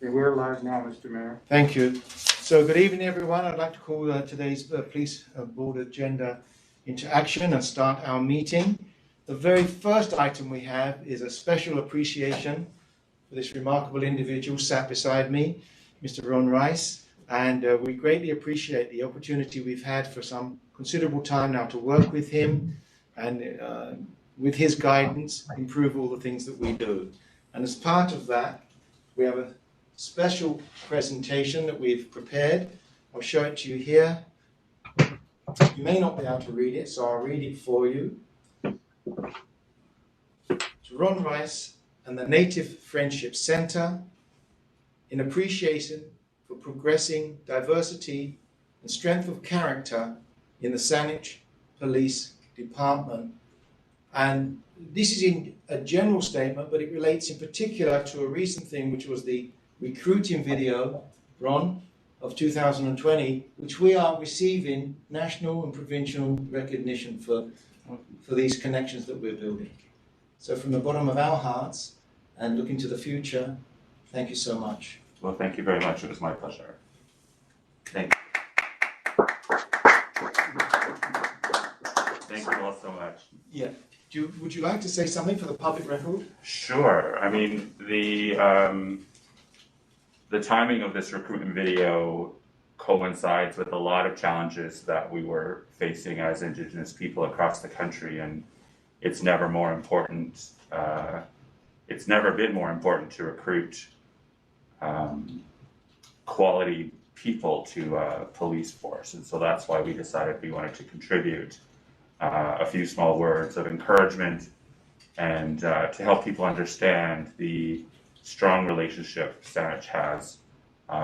Okay, we're live now, Mr. Mayor. Thank you. So good evening, everyone. I'd like to call today's Police Board agenda into action and start our meeting. The very first item we have is a special appreciation for this remarkable individual sat beside me, Mr. Ron Rice, and we greatly appreciate the opportunity we've had for some considerable time now to work with him and with his guidance, improve all the things that we do. And as part of that, we have a special presentation that we've prepared. I'll show it to you here. You may not be able to read it, so I'll read it for you. To Ron Rice and the Native Friendship Centre, in appreciation for progressing diversity and strength of character in the Saanich Police Department. And this is in a general statement, but it relates in particular to a recent thing, which was the recruiting video, Ron, of 2020, which we are receiving national and provincial recognition for these connections that we're building. So from the bottom of our hearts and looking to the future, thank you so much. Well, thank you very much. It was my pleasure. Thank you. Thank you all so much. Yeah. Would you like to say something for the public record? Sure. I mean, the timing of this recruitment video coincides with a lot of challenges that we were facing as Indigenous people across the country, and it's never more important. It's never been more important to recruit quality people to a police force, and so that's why we decided we wanted to contribute a few small words of encouragement and to help people understand the strong relationship Saanich has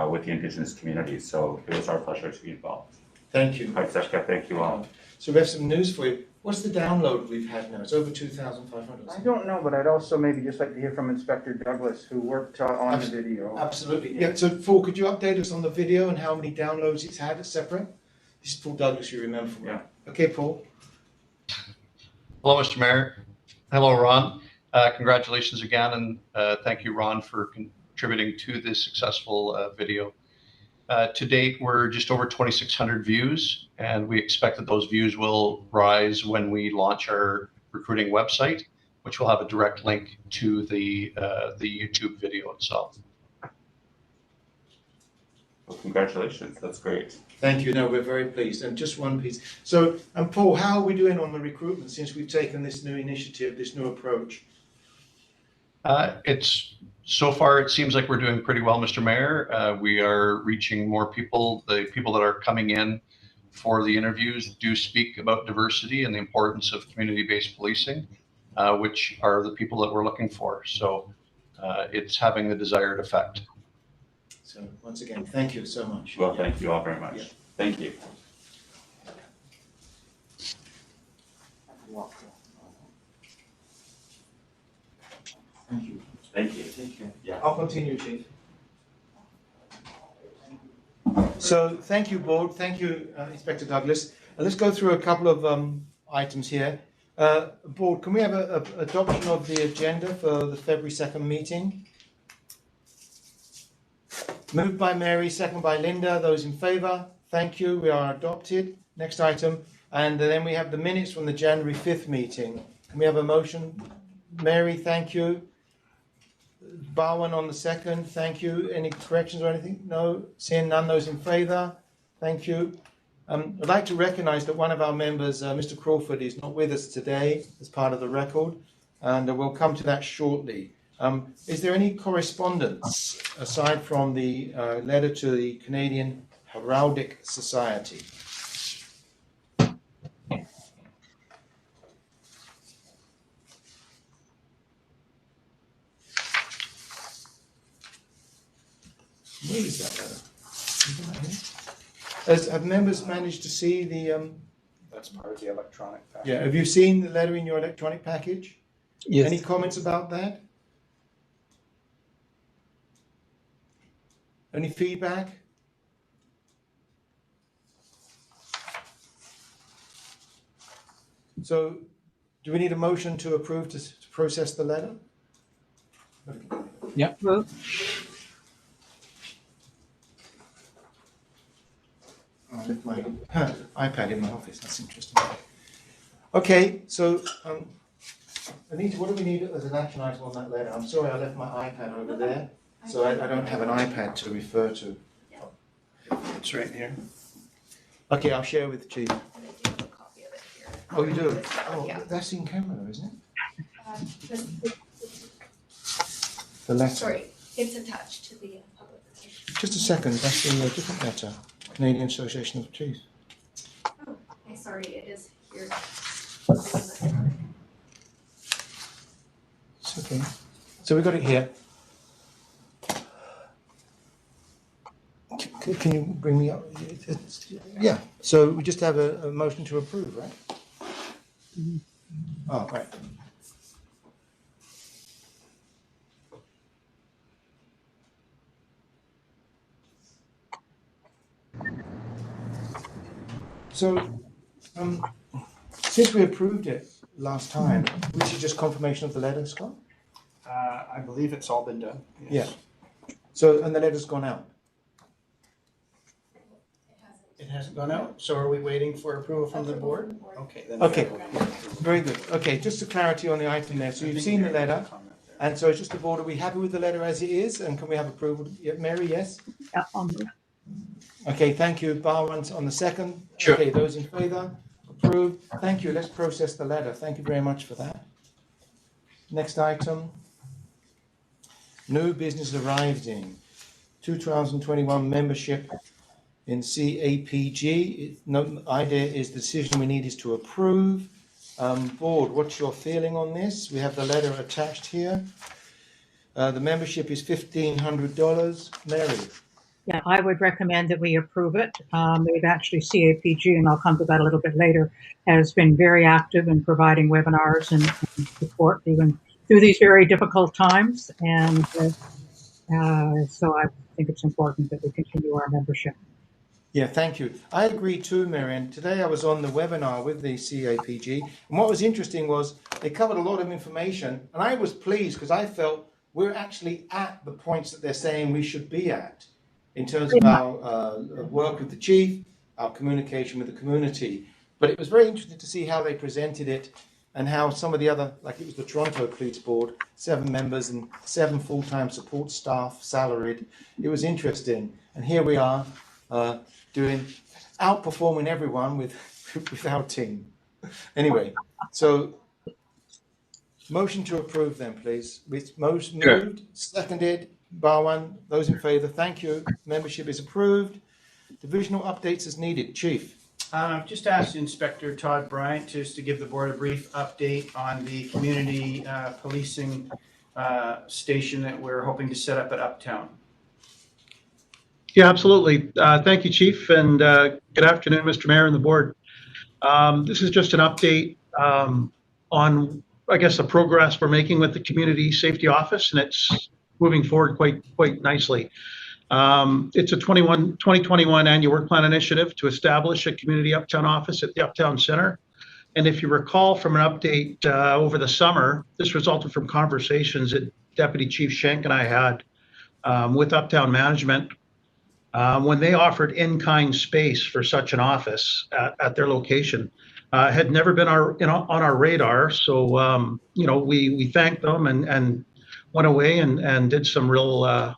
with the Indigenous community. So it was our pleasure to be involved. Thank you. Paitseka, thank you all. So we have some news for you. What's the download we've had now? It's over 2,500. I don't know, but I'd also maybe just like to hear from Inspector Douglas, who worked on the video. Absolutely. Yeah, so Paul, could you update us on the video and how many downloads it's had separate? This is Paul Douglas, you remember from that. Okay, Paul. Hello, Mr. Mayor. Hello, Ron. Congratulations again, and thank you, Ron, for contributing to this successful video. To date, we're just over 2,600 views, and we expect that those views will rise when we launch our recruiting website, which will have a direct link to the YouTube video itself. Well, congratulations. That's great. Thank you. No, we're very pleased. And just one piece. So, and Paul, how are we doing on the recruitment since we've taken this new initiative, this new approach? So far, it seems like we're doing pretty well, Mr. Mayor. We are reaching more people. The people that are coming in for the interviews do speak about diversity and the importance of community-based policing, which are the people that we're looking for. So it's having the desired effect. So once again, thank you so much. Well, thank you all very much. Yeah. Thank you. Thank you. Thank you. Take care. Yeah. I'll continue, Chief. So thank you, Board. Thank you, Inspector Douglas. Let's go through a couple of items here. Board, can we have an adoption of the agenda for the February 2nd meeting? Moved by Mary, second by Linda. Those in favour? Thank you. We are adopted. Next item. And then we have the minutes from the January 5th meeting. Can we have a motion? Mary, thank you. Barwin on the second. Thank you. Any corrections or anything? No. Seeing none. Those in favour? Thank you. I'd like to recognise that one of our members, Mr. Crawford, is not with us today as part of the record, and we'll come to that shortly. Is there any correspondence aside from the letter to the Canadian Heraldic Society? Where is that letter? Have members managed to see the? That's part of the electronic package. Yeah. Have you seen the letter in your electronic package? Yes. Any comments about that? Any feedback? So, do we need a motion to approve to process the letter? Yeah. I left my iPad in my office. That's interesting. Okay, so Anita, what do we need as an action item on that letter? I'm sorry, I left my iPad over there, so I don't have an iPad to refer to. It's right here. Okay, I'll share with Chief. Oh, you do? Oh, that's in camera, isn't it? The letter. Sorry, it's attached to the public relations. Just a second, that's the different letter. Canadian Association of Chiefs. Oh, okay, sorry, it is here. It's okay. So we got it here. Can you bring me up? Yeah, so we just have a motion to approve, right? Oh, right. So, since we approved it last time, which is just confirmation of the letter, Scott? I believe it's all been done. Yeah. So, and the letter's gone out? It hasn't gone out, so are we waiting for approval from the board? Okay, then. Okay, very good. Okay, just a clarity on the item there. So you've seen the letter, and so it's just the board, are we happy with the letter as it is? And can we have approval? Yeah, Mary, yes? Yeah, Okay, thank you. Bar one's on the second. Sure. Okay, those in favour? Approved. Thank you. Let's process the letter. Thank you very much for that. Next item. New business arrived in 2021 membership in CAPG. No idea is the decision we need is to approve. Board, what's your feeling on this? We have the letter attached here. The membership is $1,500. Mary? Yeah, I would recommend that we approve it. They've actually, CAPG, and I'll come to that a little bit later, has been very active in providing webinars and support even through these very difficult times. And so I think it's important that we continue our membership. Yeah, thank you. I agree too, Marianne. Today I was on the webinar with the CAPG, and what was interesting was they covered a lot of information, and I was pleased because I felt we're actually at the points that they're saying we should be at in terms of our work with the chief, our communication with the community. But it was very interesting to see how they presented it and how some of the other, like it was the Toronto Police Board, 7 members and 7 full-time support staff, salaried. It was interesting. And here we are outperforming everyone with our team. Anyway, so motion to approve then, please. Motion moved, seconded. Bar one, those in favour, thank you. Membership is approved. Divisional updates as needed. Chief. Just asked Inspector Todd Bryant just to give the board a brief update on the community policing station that we're hoping to set up at Uptown. Yeah, absolutely. Thank you, Chief, and good afternoon, Mr. Mayor and the board. This is just an update on, I guess, the progress we're making with the Community Safety Office, and it's moving forward quite nicely. It's a 2021 annual work plan initiative to establish a community Uptown office at the Uptown Center. And if you recall from an update over the summer, this resulted from conversations that Deputy Chief Schenk and I had with Uptown management when they offered in-kind space for such an office at their location. Had never been on our radar, so we thanked them and went away and did some real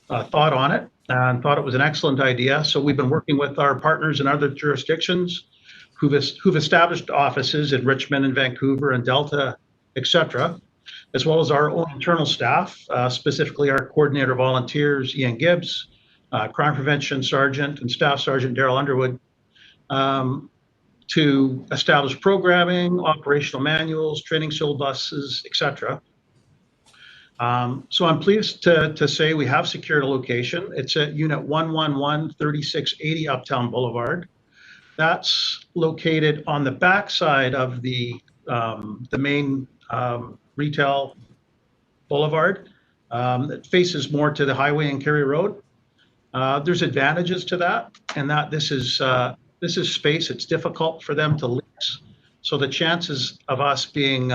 thought on it and thought it was an excellent idea. So we've been working with our partners in other jurisdictions who've established offices in Richmond and Vancouver and Delta, etc., as well as our own internal staff, specifically our coordinator volunteers, Ian Gibbs, Crime Prevention Sergeant and Staff Sergeant Daryl Underwood, to establish programming, operational manuals, training syllabuses, etc. So I'm pleased to say we have secured a location. It's at Unit 111 3680 Uptown Boulevard. That's located on the backside of the main retail boulevard that faces more to the highway and Kerry Road. There's advantages to that, and that this is space. It's difficult for them to lease, so the chances of us being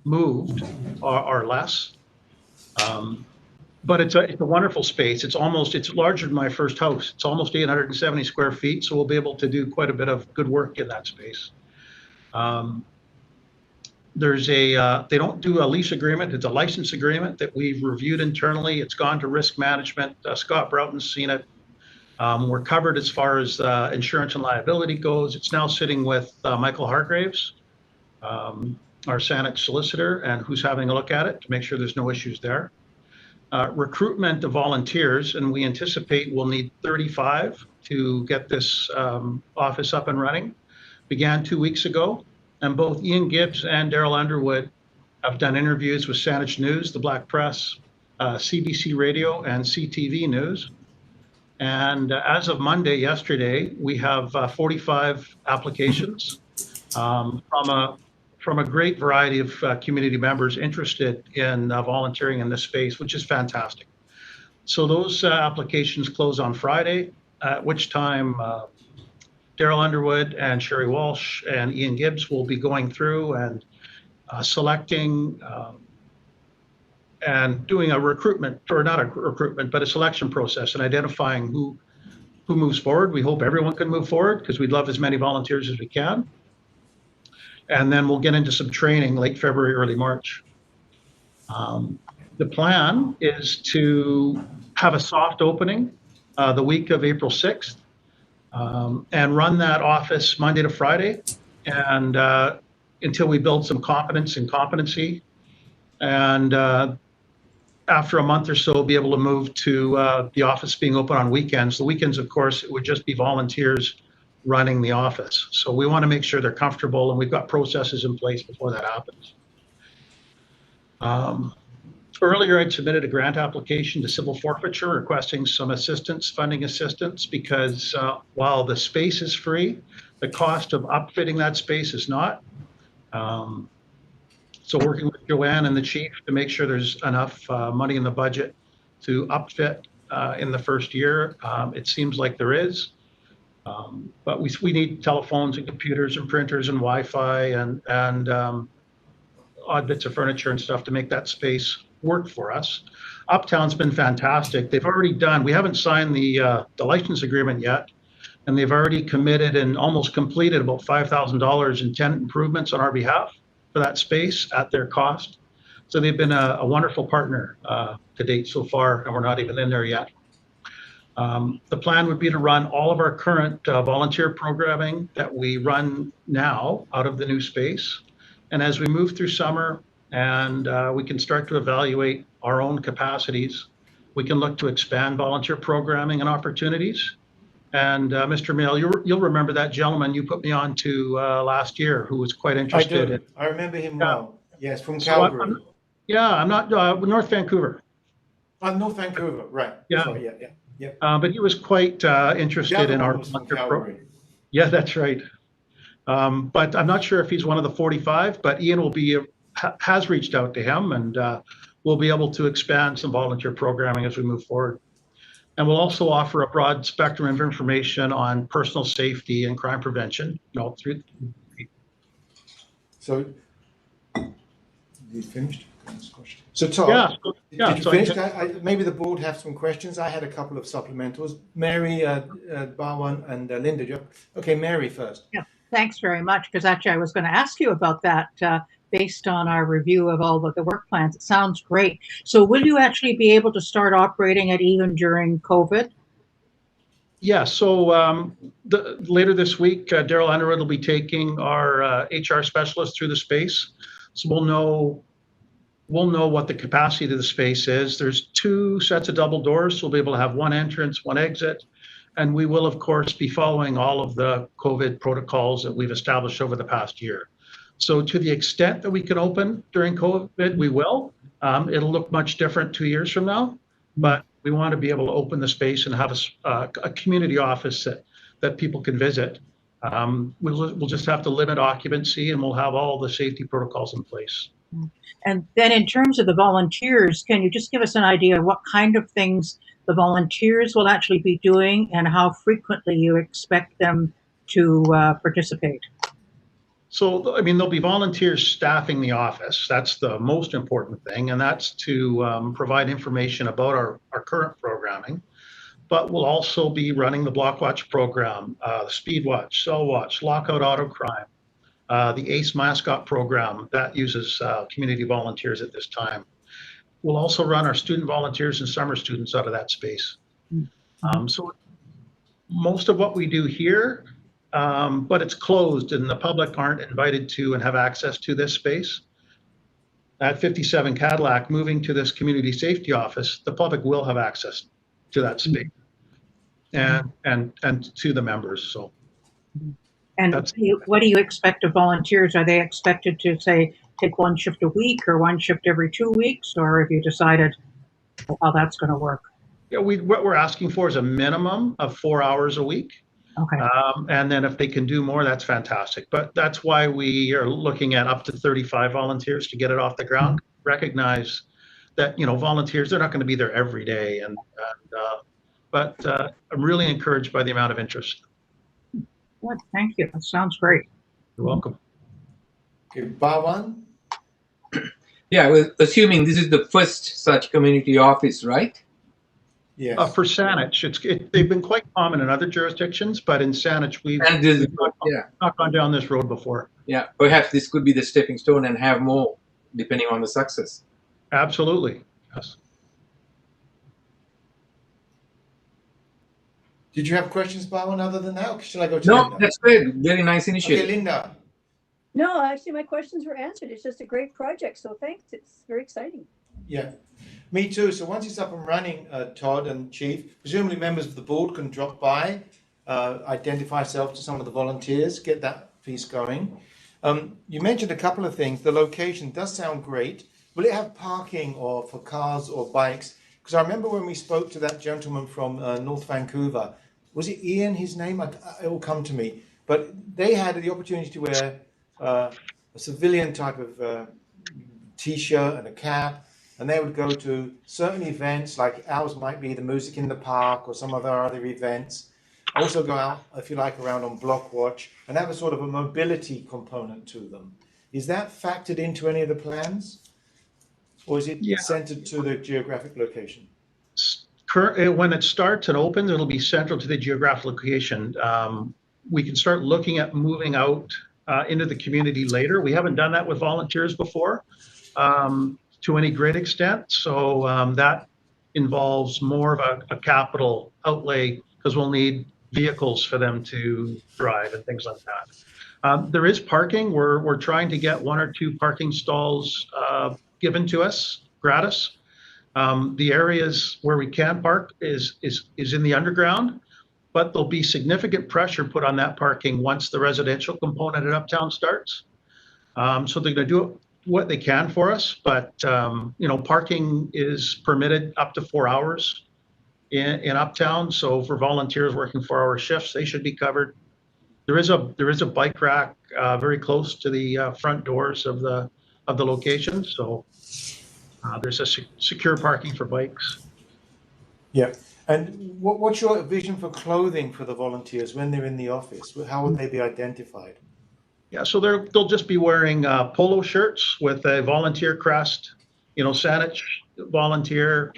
moved are less. but it's a wonderful space. It's larger than my first house. It's almost 870 square feet, so we'll be able to do quite a bit of good work in that space. They don't do a lease agreement. It's a license agreement that we've reviewed internally. It's gone to risk management. Scott Broughton's seen it. We're covered as far as insurance and liability goes. It's now sitting with Michael Hargraves, our Saanich solicitor, and who's having a look at it to make sure there's no issues there. Recruitment of volunteers, and we anticipate we'll need 35 to get this office up and running, began 2 weeks ago. And both Ian Gibbs and Daryl Underwood have done interviews with Saanich News, the Black Press, CBC Radio, and CTV News. And as of Monday, yesterday, we have 45 applications from a great variety of community members interested in volunteering in this space, which is fantastic. So those applications close on Friday, at which time Daryl Underwood and Sherry Walsh and Ian Gibbs will be going through and selecting and doing a recruitment, or not a recruitment, but a selection process and identifying who moves forward. We hope everyone can move forward because we'd love as many volunteers as we can. And then we'll get into some training late February, early March. The plan is to have a soft opening the week of April 6th and run that office Monday to Friday and until we build some competence and competency. And after a month or so, be able to move to the office being open on weekends. The weekends, of course, it would just be volunteers running the office. So we want to make sure they're comfortable, and we've got processes in place before that happens. Earlier, I'd submitted a grant application to Civil Forfeiture requesting some assistance, funding assistance, because while the space is free, the cost of upfitting that space is not. So working with Joanne and the chief to make sure there's enough money in the budget to upfit in the first year. It seems like there is. But we need telephones and computers and printers and Wi-Fi and odd bits of furniture and stuff to make that space work for us. Uptown's been fantastic. They've already done, we haven't signed the license agreement yet, and they've already committed and almost completed about $5,000 in tenant improvements on our behalf for that space at their cost. So they've been a wonderful partner to date so far, and we're not even in there yet. The plan would be to run all of our current volunteer programming that we run now out of the new space. And as we move through summer and we can start to evaluate our own capacities, we can look to expand volunteer programming and opportunities. And Mr. Mail, you'll remember that gentleman you put me on to last year who was quite interested. I do. I remember him well. Yes, from Calgary. I'm not North Vancouver. North Vancouver, right. Yeah. Sorry, yeah. But he was quite interested in our program. Yeah, that's right. But I'm not sure if he's one of the 45, but Ian has reached out to him, and we'll be able to expand some volunteer programming as we move forward. And we'll also offer a broad spectrum of information on personal safety and crime prevention. So, you finished? So Todd, did you finish? Maybe the board have some questions. I had a couple of supplementals. Mary, Barwan, and Linda. Okay, Mary first. Yeah, thanks very much, because actually I was going to ask you about that based on our review of all of the work plans. It sounds great. So will you actually be able to start operating it even during COVID? Yeah, so later this week, Daryl Underwood will be taking our HR specialist through the space. So we'll know what the capacity of the space is. There's 2 sets of double doors, so we'll be able to have 1 entrance, 1 exit. And we will, of course, be following all of the COVID protocols that we've established over the past year. So to the extent that we can open during COVID, we will. It'll look much different 2 years from now, but we want to be able to open the space and have a community office that people can visit. We'll just have to limit occupancy, and we'll have all the safety protocols in place. And then in terms of the volunteers, can you just give us an idea of what kind of things the volunteers will actually be doing and how frequently you expect them to participate? So, I mean, there'll be volunteers staffing the office. That's the most important thing, and that's to provide information about our current programming. But we'll also be running the Block Watch program, the Speed Watch, Cell Watch, Lockout Auto Crime, the ACE Mascot program that uses community volunteers at this time. We'll also run our student volunteers and summer students out of that space. So most of what we do here, but it's closed and the public aren't invited to and have access to this space. At 57 Cadillac, moving to this community safety office, the public will have access to that space and to the members. So. And what do you expect of volunteers? Are they expected to, say, take one shift a week or one shift every 2 weeks? Or have you decided how that's going to work? Yeah, what we're asking for is a minimum of 4 hours a week. Okay. And then if they can do more, that's fantastic. But that's why we are looking at up to 35 volunteers to get it off the ground. Recognize that, volunteers, they're not going to be there every day. But I'm really encouraged by the amount of interest. Good. Thank you. That sounds great. You're welcome. Okay, Bawan? Yeah, well, assuming this is the first such community office, right? Yes. For Saanich, they've been quite common in other jurisdictions, but in Saanich, we've not gone down this road before. Yeah, perhaps this could be the stepping stone and have more, depending on the success. Absolutely, yes. Did you have questions, Bawan, other than that? Or shall I go to No, Linda? that's great. Very nice initiative. Okay, Linda. No, actually, my questions were answered. It's just a great project, so thanks. It's very exciting. Yeah, me too. So once it's up and running, Todd and Chief, presumably members of the board can drop by, identify yourself to some of the volunteers, get that piece going. You mentioned a couple of things. The location does sound great. Will it have parking or for cars or bikes? Because I remember when we spoke to that gentleman from North Vancouver, was it Ian, his name? It will come to me. But they had the opportunity to wear a civilian type of T-shirt and a cap, and they would go to certain events, like ours might be the Music in the Park or some of our other events. Also go out, if you like, around on Block Watch and have a sort of a mobility component to them. Is that factored into any of the plans? Or is it centered to the geographic location? When it starts and opens, it'll be central to the geographic location. We can start looking at moving out into the community later. We haven't done that with volunteers before to any great extent. So that involves more of a capital outlay because we'll need vehicles for them to drive and things like that. There is parking. We're trying to get 1 or 2 parking stalls given to us gratis. The areas where we can park is in the underground, but there'll be significant pressure put on that parking once the residential component at Uptown starts. So they're going to do what they can for us, but parking is permitted up to 4 hours in Uptown. So for volunteers working 4-hour shifts, they should be covered. There is a bike rack very close to the front doors of the location. So there's a secure parking for bikes. Yeah. And what's your vision for clothing for the volunteers when they're in the office? How would they be identified? Yeah, so they'll just be wearing polo shirts with a volunteer crest, Saanich volunteer.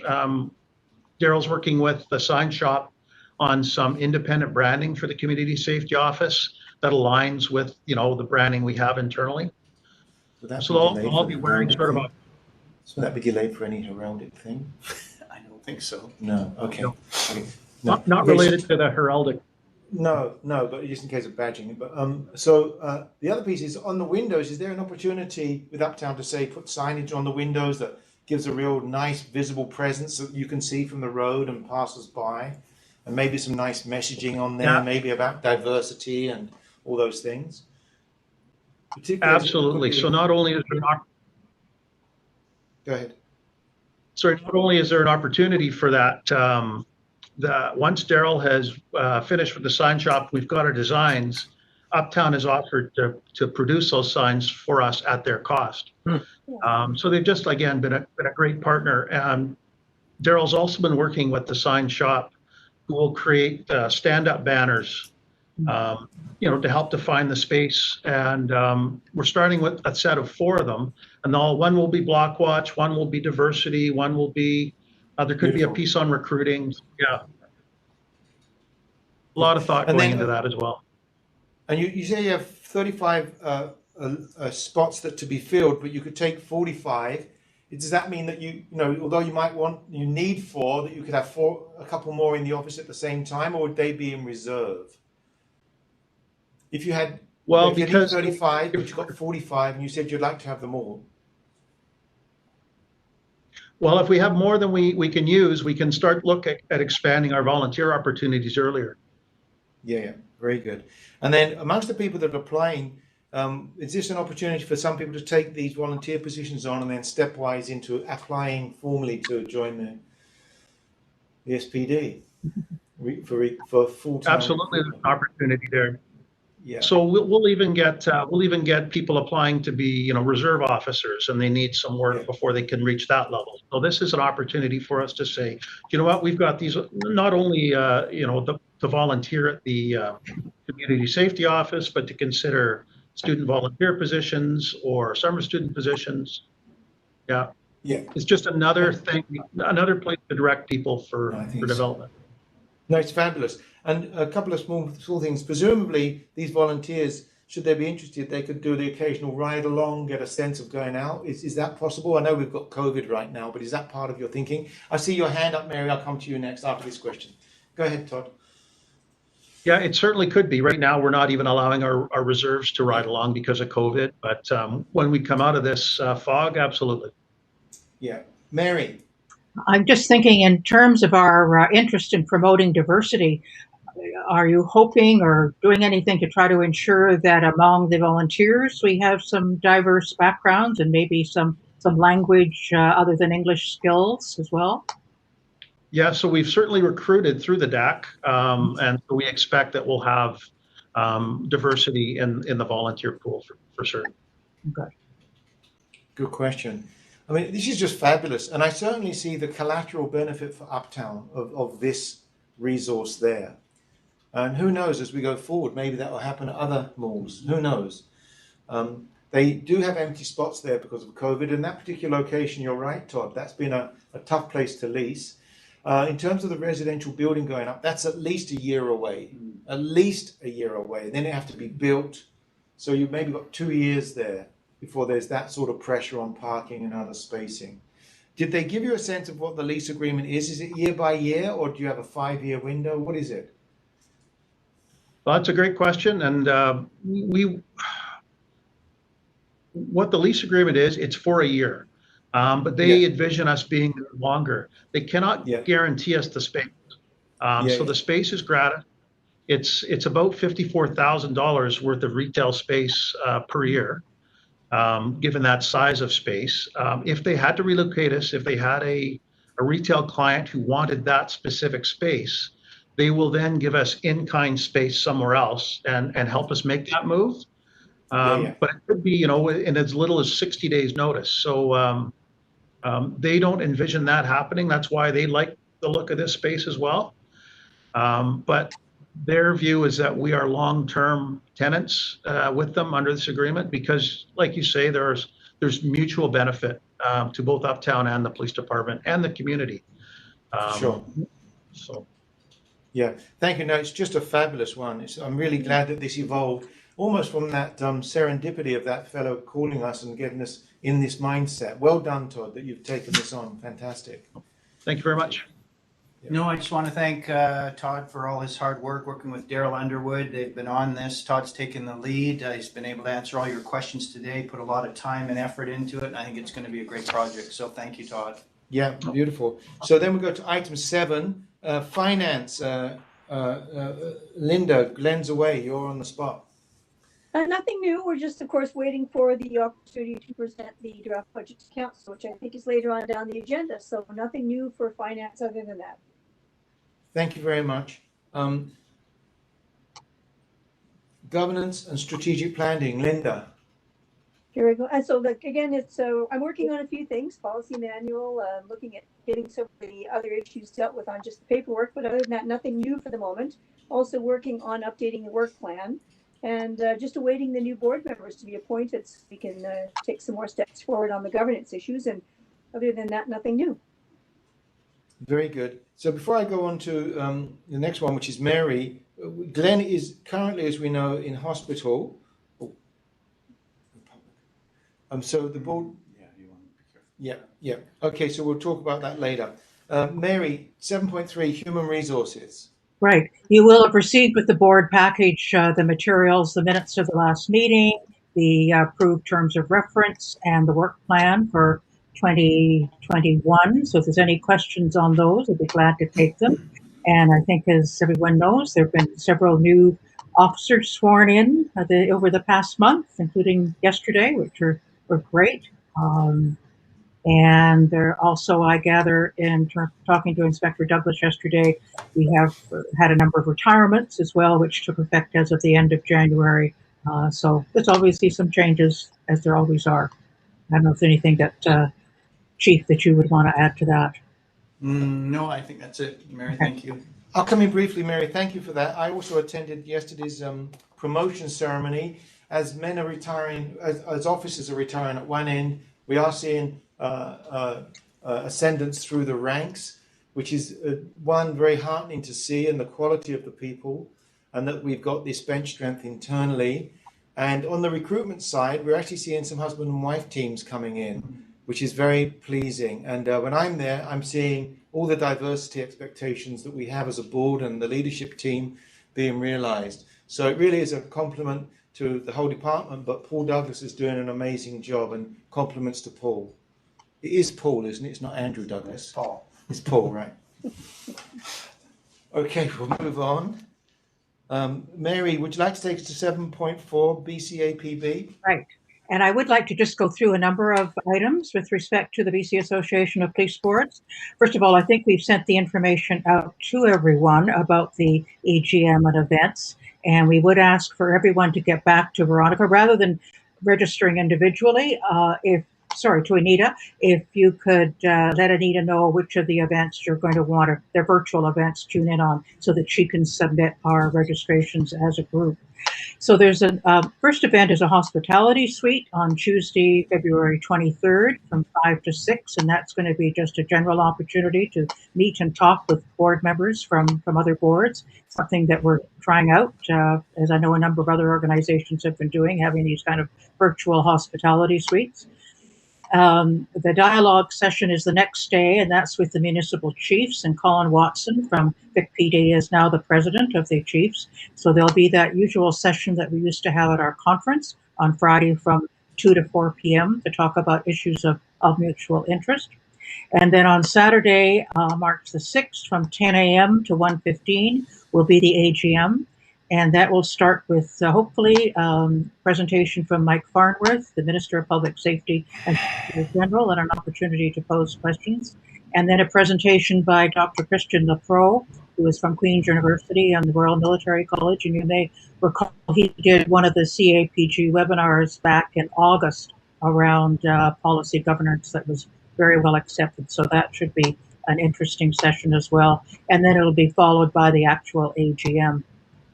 Daryl's working with the sign shop on some independent branding for the community safety office that aligns with, the branding we have internally. So they'll all be wearing sort of a... So that be delayed for any heraldic thing? I don't think so. No, okay. No. Okay. No. Not related to the heraldic. No, but just in case of badging. But so the other piece is on the windows. Is there an opportunity with Uptown to say put signage on the windows that gives a real nice visible presence that you can see from the road and passers by, and maybe some nice messaging on there, maybe about diversity and all those things? Absolutely. So not only is there Go ahead. Sorry, not only is there an opportunity for that, once Daryl has finished with the sign shop, we've got our designs. Uptown has offered to produce those signs for us at their cost. So they've just, again, been a great partner. Daryl's also been working with the sign shop, who will create stand-up banners to help define the space. And we're starting with a set of 4 of them. And one will be block watch, one will be diversity, one will be, there could be a Beautiful. piece on recruiting. Yeah. A lot of thought And going then, into that as well. And you say you have 35 spots that to be filled, but you could take 45. Does that mean that although you need 4, that you could have a couple more in the office at the same time, or would they be in reserve? If you had, Well, if you because need 35, but you've got 45, and you said you'd like to have them all. Well, if we have more than we can use, we can start look at expanding our volunteer opportunities earlier. Yeah, very good. And then amongst the people that are applying, is this an opportunity for some people to take these volunteer positions on and then stepwise into applying formally to join the SPD for full-time? Absolutely, there's an opportunity there. Yeah. So we'll even get people applying to be reserve officers, and they need some work before they can reach that level. So this is an opportunity for us to say, you know what, we've got these not only to volunteer at the community safety office, but to consider student volunteer positions or summer student positions. Yeah. It's just another thing, another place to direct people for development. No, it's fabulous. And a couple of small things. Presumably, these volunteers, should they be interested, they could do the occasional ride along, get a sense of going out. Is that possible? I know we've got COVID right now, but is that part of your thinking? I see your hand up, Mary. I'll come to you next after this question. Go ahead, Todd. Yeah, it certainly could be. Right now, we're not even allowing our reserves to ride along because of COVID. But when we come out of this fog, absolutely. Yeah. Mary. I'm just thinking in terms of our interest in promoting diversity, are you hoping or doing anything to try to ensure that among the volunteers we have some diverse backgrounds and maybe some language other than English skills as well? Yeah, so we've certainly recruited through the DAC, and so we expect that we'll have diversity in the volunteer pool for certain. Okay. Good question. I mean, this is just fabulous. And I certainly see the collateral benefit for Uptown of this resource there. And who knows, as we go forward, maybe that will happen at other malls. Who knows? They do have empty spots there because of COVID. In that particular location, you're right, Todd, that's been a tough place to lease. In terms of the residential building going up, that's at least a year away. At least a year away. Then it have to be built. So you've maybe got 2 years there before there's that sort of pressure on parking and other spacing. Did they give you a sense of what the lease agreement is? Is it year by year, or do you have a 5-year window? What is it? Well, that's a great question. And what the lease agreement is, it's for a year. But they envision us being longer. They cannot guarantee us the space. So the space is gratis. It's about $54,000 worth of retail space per year. Given that size of space. If they had to relocate us, if they had a retail client who wanted that specific space, they will then give us in-kind space somewhere else and help us make that move. But it could be, in as little as 60 days notice. So they don't envision that happening. That's why they like the look of this space as well. But their view is that we are long-term tenants with them under this agreement because, like you say, there's mutual benefit to both Uptown and the police department and the community. Sure. So. Yeah, thank you. No, it's just a fabulous one. I'm really glad that this evolved almost from that serendipity of that fellow calling us and getting us in this mindset. Well done, Todd, that you've taken this on. Fantastic. Thank you very much. No, I just want to thank Todd for all his hard work working with Daryl Underwood. They've been on this. Todd's taken the lead. He's been able to answer all your questions today, put a lot of time and effort into it, and I think it's going to be a great project. So thank you, Todd. Yeah, beautiful. So then we go to item 7, finance. Linda, Glenn's away. You're on the spot. Nothing new. We're just, of course, waiting for the opportunity to present the draft budget to council, which I think is later on down the agenda. So nothing new for finance other than that. Thank you very much. Governance and strategic planning, Linda. Here we go. And so like, again, it's, I'm working on a few things, policy manual, looking at getting some of the other issues dealt with on just the paperwork, but other than that, nothing new for the moment. Also working on updating the work plan and just awaiting the new board members to be appointed so we can take some more steps forward on the governance issues. And other than that, nothing new. Very good. So before I go on to the next one, which is Mary, Glenn is currently, as we know, in hospital. So the board. Yeah, you want to be careful. Yeah. Okay, so we'll talk about that later. Mary, 7.3, human resources. Right. You will have received with the board package the materials, the minutes of the last meeting, the approved terms of reference, and the work plan for 2021. So if there's any questions on those, I'd be glad to take them. And I think, as everyone knows, there have been several new officers sworn in over the past month, including yesterday, which were great. And there also, I gather, in talking to Inspector Douglas yesterday, we have had a number of retirements as well, which took effect as of the end of January. So there's obviously some changes, as there always are. I don't know if there's anything that, Chief, that you would want to add to that. No, I think that's it, Mary. Thank you. I'll come in briefly, Mary. Thank you for that. I also attended yesterday's promotion ceremony. As men are retiring, as officers are retiring at one end, we are seeing ascendance through the ranks, which is one very heartening to see, and the quality of the people, and that we've got this bench strength internally. And on the recruitment side, we're actually seeing some husband and wife teams coming in, which is very pleasing. And when I'm there, I'm seeing all the diversity expectations that we have as a board and the leadership team being realized. So it really is a compliment to the whole department, but Paul Douglas is doing an amazing job, and compliments to Paul. It is Paul, isn't it? It's not Andrew Douglas. It's Paul. It's Paul, right. Okay, we'll move on. Mary, would you like to take us to 7.4 BCAPB? Right. And I would like to just go through a number of items with respect to the BC Association of Police Boards. First of all, I think we've sent the information out to everyone about the AGM and events, and we would ask for everyone to get back to Veronica rather than registering individually. To Anita, if you could let Anita know which of the events you're going to want to, their virtual events, tune in on so that she can submit our registrations as a group. So there's a first event is a hospitality suite on Tuesday, February 23rd from 5 to 6, and that's going to be just a general opportunity to meet and talk with board members from other boards, something that we're trying out, as I know a number of other organizations have been doing, having these kind of virtual hospitality suites. The dialogue session is the next day, and that's with the municipal chiefs, and Colin Watson from Vic PD is now the president of the chiefs. So there'll be that usual session that we used to have at our conference on Friday from 2 to 4 p.m. to talk about issues of mutual interest. And then on Saturday, March the 6th, from 10 a.m. to 1:15 will be the AGM. And that will start with hopefully presentation from Mike Farnworth, the Minister of Public Safety and General, and an opportunity to pose questions. And then a presentation by Dr. Christian Lapro, who is from Queen's University and the Royal Military College. And you may recall he did one of the CAPG webinars back in August around policy governance that was very well accepted. So that should be an interesting session as well. And then it'll be followed by the actual AGM.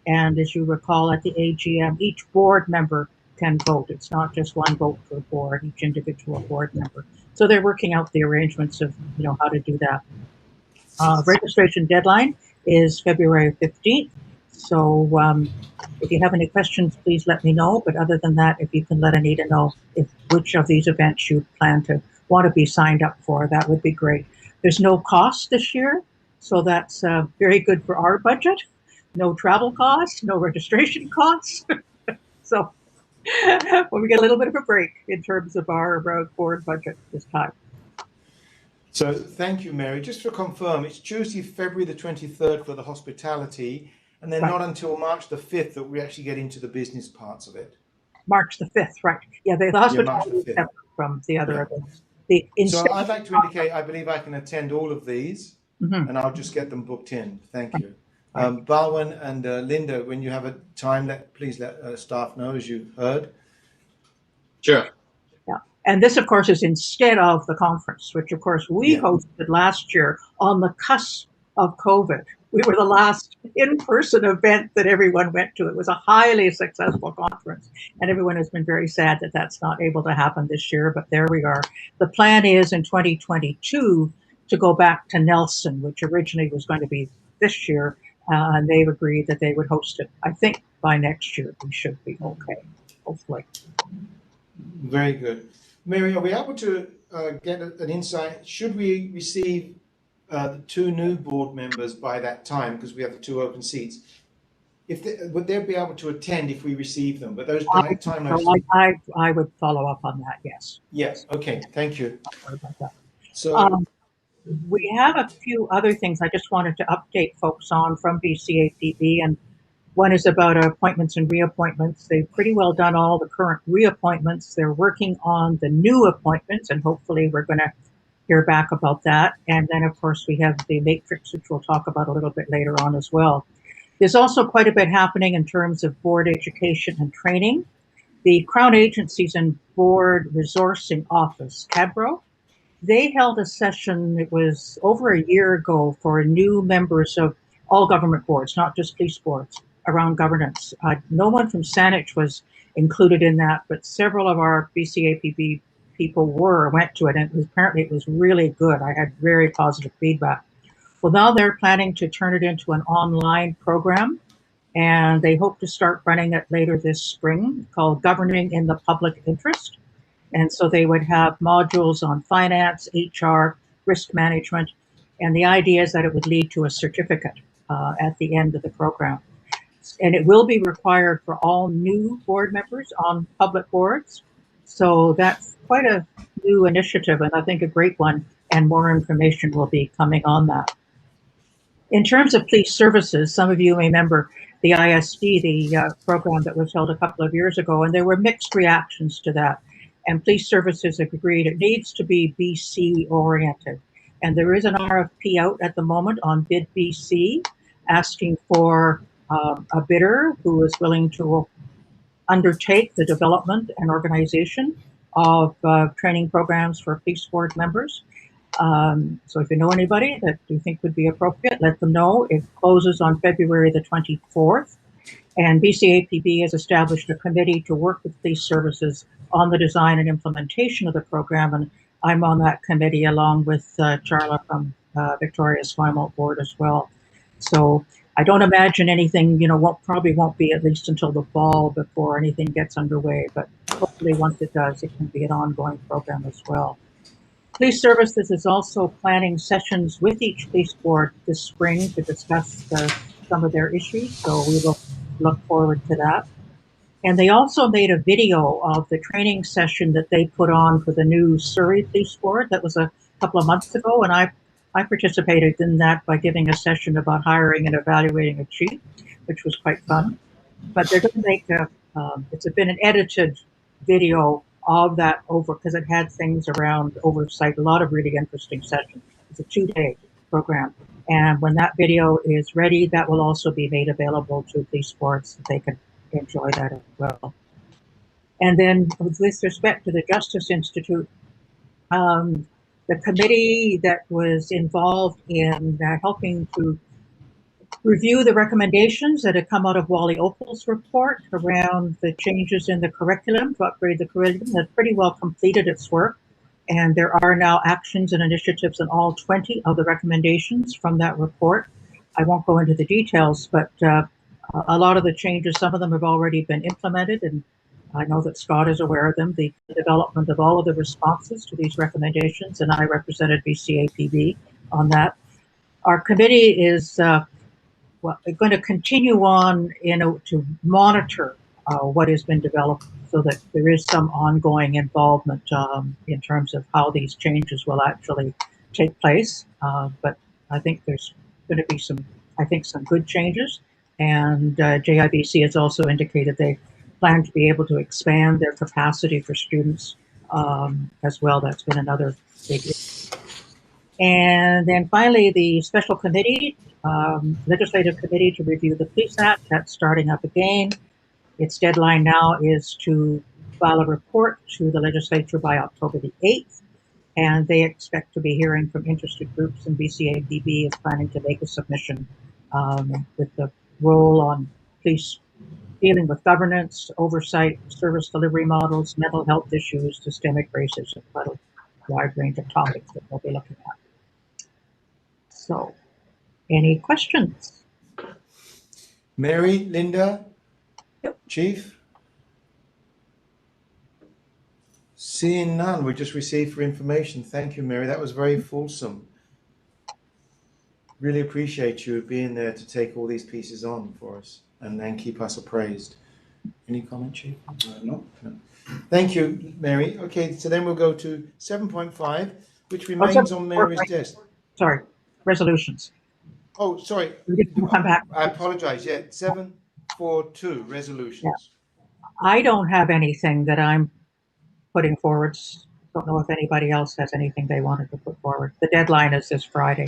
And as you recall, at the AGM, each board member can vote. It's not just one vote per board, each individual board member. So they're working out the arrangements of, how to do that. Registration deadline is February 15th. So if you have any questions, please let me know. But other than that, if you can let Anita know which of these events you plan to want to be signed up for, that would be great. There's no cost this year, so that's very good for our budget. No travel costs, no registration costs. So we get a little bit of a break in terms of our board budget this time. So thank you, Mary. Just to confirm, it's Tuesday, February the 23rd for the hospitality, and then not until March the 5th that we actually get into the business parts of it. March the 5th, right. Yeah, the hospitality is separate from the other events. So I'd like to indicate, I believe I can attend all of these, and I'll just get them booked in. Thank you. Balwin and Linda, when you have a time, please let staff know, as you heard. Sure. And this, of course, is instead of the conference, which, of course, we Yeah. hosted last year on the cusp of COVID. We were the last in-person event that everyone went to. It was a highly successful conference, and everyone has been very sad that that's not able to happen this year, but there we are. The plan is in 2022 to go back to Nelson, which originally was going to be this year, and they've agreed that they would host it. I think by next year we should be okay, hopefully. Very good. Mary, are we able to get an insight? Should we receive the 2 new board members by that time, because we have the 2 open seats? Would they be able to attend if we receive them? But those timelines. I would follow up on that, yes. Yes, okay, thank you. Sorry about that. So, We have a few other things I just wanted to update folks on from BCAPB, and one is about appointments and reappointments. They've pretty well done all the current reappointments. They're working on the new appointments, and hopefully we're going to hear back about that. And then, of course, we have the matrix, which we'll talk about a little bit later on as well. There's also quite a bit happening in terms of board education and training. The Crown Agencies and Board Resourcing Office, CABRO, they held a session, it was over a year ago, for new members of all government boards, not just police boards, around governance. No one from Saanich was included in that, but several of our BCAPB people went to it, and apparently it was really good. I had very positive feedback. Well, now they're planning to turn it into an online program, and they hope to start running it later this spring, called Governing in the Public Interest. And so they would have modules on finance, HR, risk management, and the idea is that it would lead to a certificate at the end of the program. And it will be required for all new board members on public boards. So that's quite a new initiative, and I think a great one, and more information will be coming on that. In terms of police services, some of you may remember the ISD, the program that was held a couple of years ago, and there were mixed reactions to that. And police services have agreed it needs to be BC oriented. And there is an RFP out at the moment on Bid BC, asking for a bidder who is willing to undertake the development and organization of training programs for police board members. So if you know anybody that you think would be appropriate, let them know. It closes on February the 24th. And BCAPB has established a committee to work with police services on the design and implementation of the program. And I'm on that committee along with Charla from Victoria Esquimalt Board as well. So I don't imagine anything, probably won't be at least until the fall before anything gets underway. But hopefully once it does, it can be an ongoing program as well. Police Services is also planning sessions with each police board this spring to discuss some of their issues. So we will look forward to that. And they also made a video of the training session that they put on for the new Surrey Police Board. That was a couple of months ago, and I participated in that by giving a session about hiring and evaluating a chief, which was quite fun. But they're going to make it's been an edited video of that over, because it had things around oversight, a lot of really interesting sessions. It's a 2-day program. And when that video is ready, that will also be made available to police boards so they can enjoy that as well. And then with respect to the Justice Institute, the committee that was involved in helping to review the recommendations that had come out of Wally Opal's report around the changes in the curriculum, to upgrade the curriculum, has pretty well completed its work. And there are now actions and initiatives in all 20 of the recommendations from that report. I won't go into the details, but a lot of the changes, some of them have already been implemented, and I know that Scott is aware of them, the development of all of the responses to these recommendations, and I represented BCAPB on that. Our committee is going to continue on to monitor what has been developed so that there is some ongoing involvement in terms of how these changes will actually take place. But I think there's going to be some good changes. And JIBC has also indicated they plan to be able to expand their capacity for students as well. That's been another big issue. And then finally, the special committee, legislative committee to review the Police Act, that's starting up again. Its deadline now is to file a report to the legislature by October the 8th. And they expect to be hearing from interested groups, and BCAPB is planning to make a submission with the role on police dealing with governance, oversight, service delivery models, mental health issues, systemic racism, quite a wide range of topics that we'll be looking at. So, any questions? Mary, Linda? Yep. Chief? Seeing none, we just received for information. Thank you, Mary. That was very fulsome. Really appreciate you being there to take all these pieces on for us and then keep us appraised. Any comment, Chief? No. Thank you, Mary. Okay, so then we'll go to 7.5, which remains on Mary's desk. Sorry, resolutions. Oh, sorry. We didn't come back. I apologize. Yeah, 7.4.2, resolutions. Yeah. I don't have anything that I'm putting forward. Don't know if anybody else has anything they wanted to put forward. The deadline is this Friday.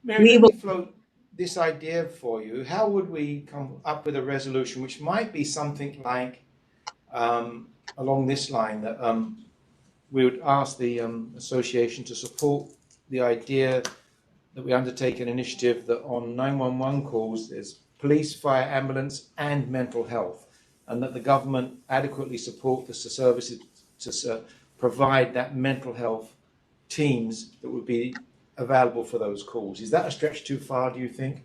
Mary, let me float this idea for you. How would we come up with a resolution which might be something like along this line that we would ask the association to support the idea that we undertake an initiative that on 911 calls there's police, fire, ambulance and mental health, and that the government adequately support the services to provide that mental health teams that would be available for those calls. Is that a stretch too far, do you think?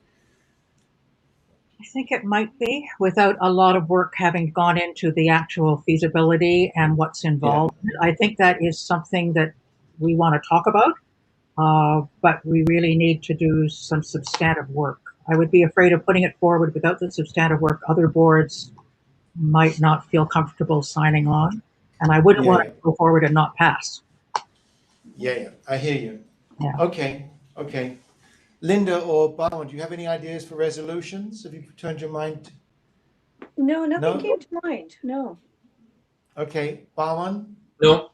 I think it might be, without a lot of work having gone into the actual feasibility and what's involved. Yeah. I think that is something that we want to talk about, but we really need to do some substantive work. I would be afraid of putting it forward without the substantive work. Other boards might not feel comfortable signing on, and I wouldn't want to go forward and not pass. Yeah, I hear you. Yeah. Okay. Linda or Barwon, do you have any ideas for resolutions? Have you turned your mind? No, nothing came to mind. No. Okay, Barwon? No.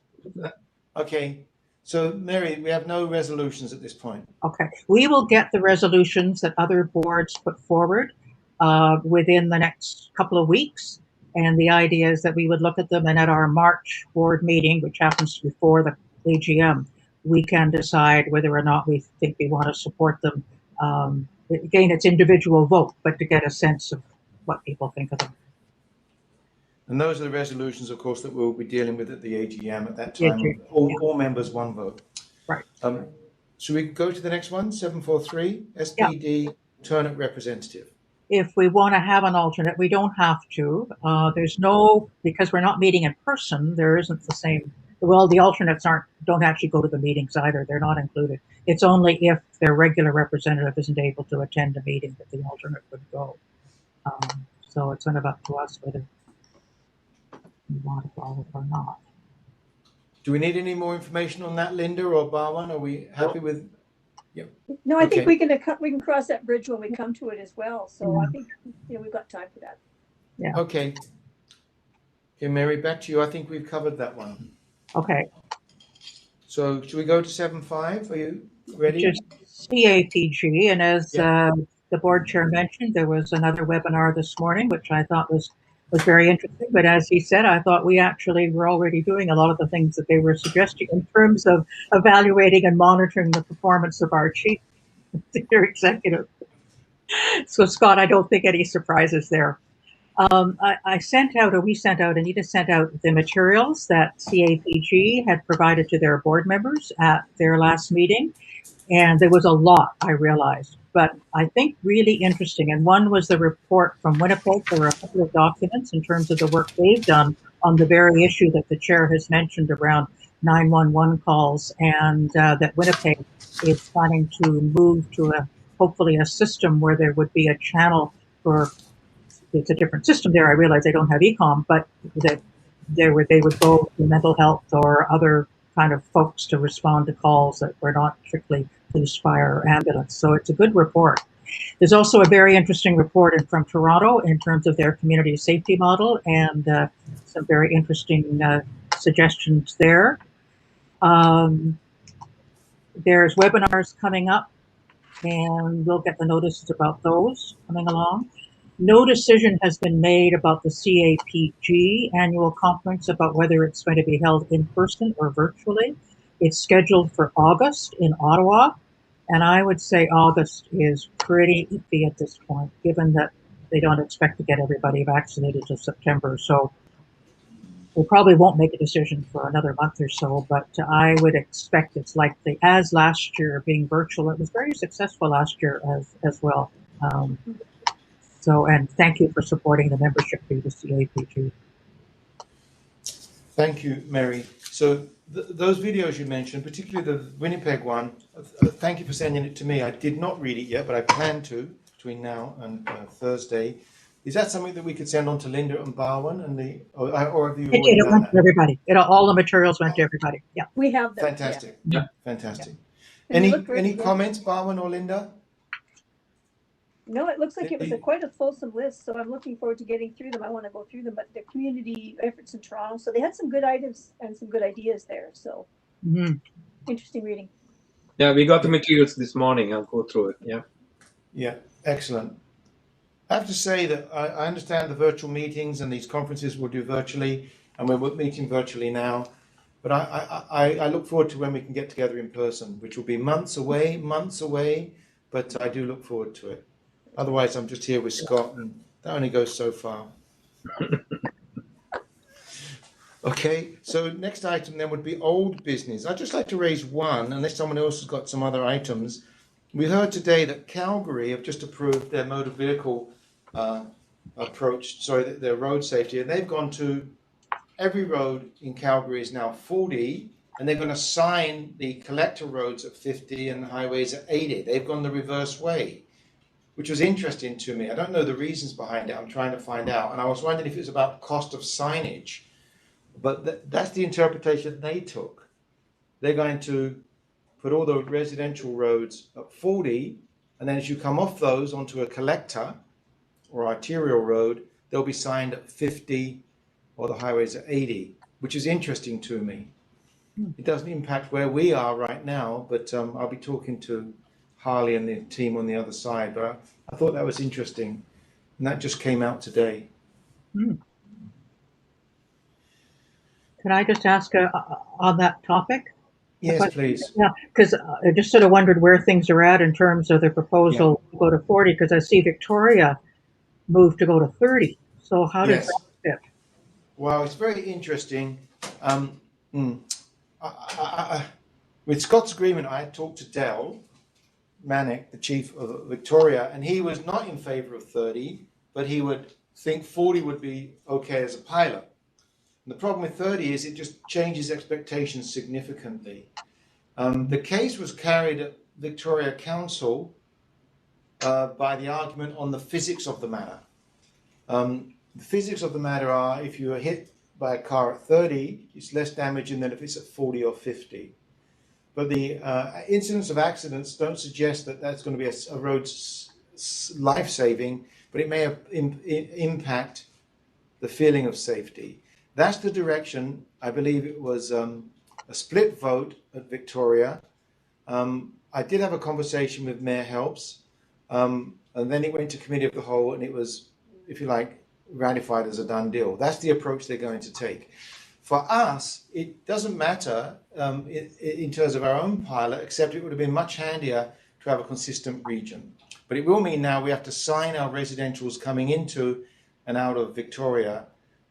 Okay. So, Mary, we have no resolutions at this point. Okay. We will get the resolutions that other boards put forward within the next couple of weeks. And the idea is that we would look at them, and at our March board meeting, which happens before the AGM, we can decide whether or not we think we want to support them. Again, it's individual vote, but to get a sense of what people think of them. And those are the resolutions, of course, that we'll be dealing with at the AGM at that time. All members, one vote. Right. Should we go to the next one? 743, Spd Alternate Representative. If we want to have an alternate, we don't have to. There's no, because we're not meeting in person, there isn't the same. Well, the alternates don't actually go to the meetings either. They're not included. It's only if their regular representative isn't able to attend a meeting that the alternate would go. So it's kind of up to us whether we want to follow it or not. Do we need any more information on that, Linda or Barwon? Are we happy with? Yep. No, I think we can cross that bridge when we come to it as well. So I think we've got time for that. Yeah. Okay. Okay, Mary, back to you. I think we've covered that one. Okay. So should we go to 7.5? Are you ready? Just CAPG, and as the board chair mentioned, there was another webinar this morning, which I thought was very interesting. But as he said, I thought we actually were already doing a lot of the things that they were suggesting in terms of evaluating and monitoring the performance of our chief senior executive. So Scott, I don't think any surprises there. We sent out, Anita sent out the materials that CAPG had provided to their board members at their last meeting. And there was a lot, I realized, but I think really interesting. And one was the report from Winnipeg. There were a couple of documents in terms of the work they've done on the very issue that the chair has mentioned around 911 calls, and that Winnipeg is planning to move to hopefully a system where there would be a channel for, it's a different system there. I realize they don't have e-com, but that they would go to mental health or other kind of folks to respond to calls that were not strictly police, fire, or ambulance. So it's a good report. There's also a very interesting report from Toronto in terms of their community safety model, and some very interesting suggestions there. There's webinars coming up, and we'll get the notices about those coming along. No decision has been made about the CAPG annual conference about whether it's going to be held in person or virtually. It's scheduled for August in Ottawa, and I would say August is pretty iffy at this point, given that they don't expect to get everybody vaccinated till September. So we probably won't make a decision for another month or so, but I would expect it's likely, as last year being virtual. It was very successful last year as well. And thank you for supporting the membership fee to CAPG. Thank you, Mary. So those videos you mentioned, particularly the Winnipeg one, thank you for sending it to me. I did not read it yet, but I plan to between now and Thursday. Is that something that we could send on to Linda and Barwin or have you already It done went that? to everybody. All the materials went to everybody. Yeah. We have them. Fantastic. Yeah. Fantastic. And they look Any great, yeah. comments, Barwin or Linda? No, it looks like it was quite a fulsome list, so I'm looking forward to getting through them. I want to go through them, but the community efforts in Toronto, so they had some good items and some good ideas there. So interesting reading. Yeah, we got the materials this morning. I'll go through it. Yeah. Yeah, excellent. I have to say that I understand the virtual meetings and these conferences we'll do virtually, and we're meeting virtually now. But I look forward to when we can get together in person, which will be months away, but I do look forward to it. Otherwise, I'm just here with Scott, and that only goes so far. Okay, so next item then would be old business. I'd just like to raise one, unless someone else has got some other items. We heard today that Calgary have just approved their motor vehicle their road safety, and they've gone to every road in Calgary is now 40, and they're going to sign the collector roads at 50 and the highways at 80. They've gone the reverse way, which was interesting to me. I don't know the reasons behind it. I'm trying to find out. And I was wondering if it was about cost of signage, but that's the interpretation they took. They're going to put all the residential roads at 40, and then as you come off those onto a collector or arterial road, they'll be signed at 50 or the highways at 80, which is interesting to me. It doesn't impact where we are right now, but I'll be talking to Harley and the team on the other side, but I thought that was interesting, and that just came out today. Can I just ask on that topic? Yes, please. Yeah, because I just sort of wondered where things are at in terms of the proposal to go to 40, because I see Victoria moved to go to 30. So how does that fit? Well, it's very interesting. With Scott's agreement, I had talked to Dell Manick, the chief of Victoria, and he was not in favor of 30, but he would think 40 would be okay as a pilot. And the problem with 30 is it just changes expectations significantly. The case was carried at Victoria Council by the argument on the physics of the matter. The physics of the matter are if you are hit by a car at 30, it's less damaging than if it's at 40 or 50. But the incidence of accidents don't suggest that that's going to be a road life-saving, but it may impact the feeling of safety. That's the direction. I believe it was a split vote at Victoria. I did have a conversation with Mayor Helps, and then it went to Committee of the Whole, and it was, if you like, ratified as a done deal. That's the approach they're going to take. For us, it doesn't matter in terms of our own pilot, except it would have been much handier to have a consistent region. But it will mean now we have to sign our residentials coming into and out of Victoria,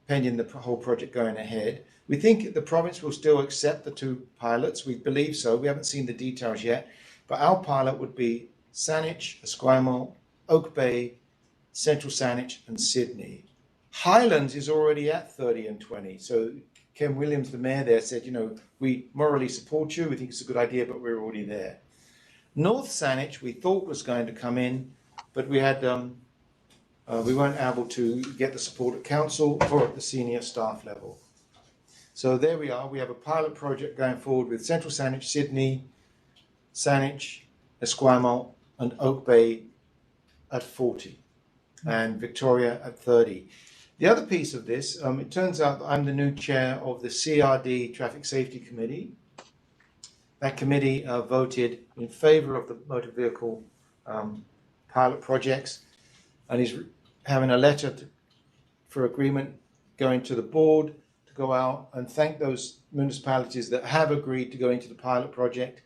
pending the whole project going ahead. We think the province will still accept the two pilots. We believe so. We haven't seen the details yet. But our pilot would be Saanich, Esquimalt, Oak Bay, Central Saanich, and Sydney. Highlands is already at 30 and 20. So Ken Williams, the mayor there, said, we morally support you. We think it's a good idea, but we're already there. North Saanich, we thought was going to come in, but we had we weren't able to get the support at council or at the senior staff level. So there we are. We have a pilot project going forward with Central Saanich, Sydney, Saanich, Esquimalt, and Oak Bay at 40, and Victoria at 30. The other piece of this, it turns out that I'm the new chair of the CRD Traffic Safety Committee. That committee voted in favour of the motor vehicle pilot projects and is having a letter for agreement going to the board to go out and thank those municipalities that have agreed to go into the pilot project,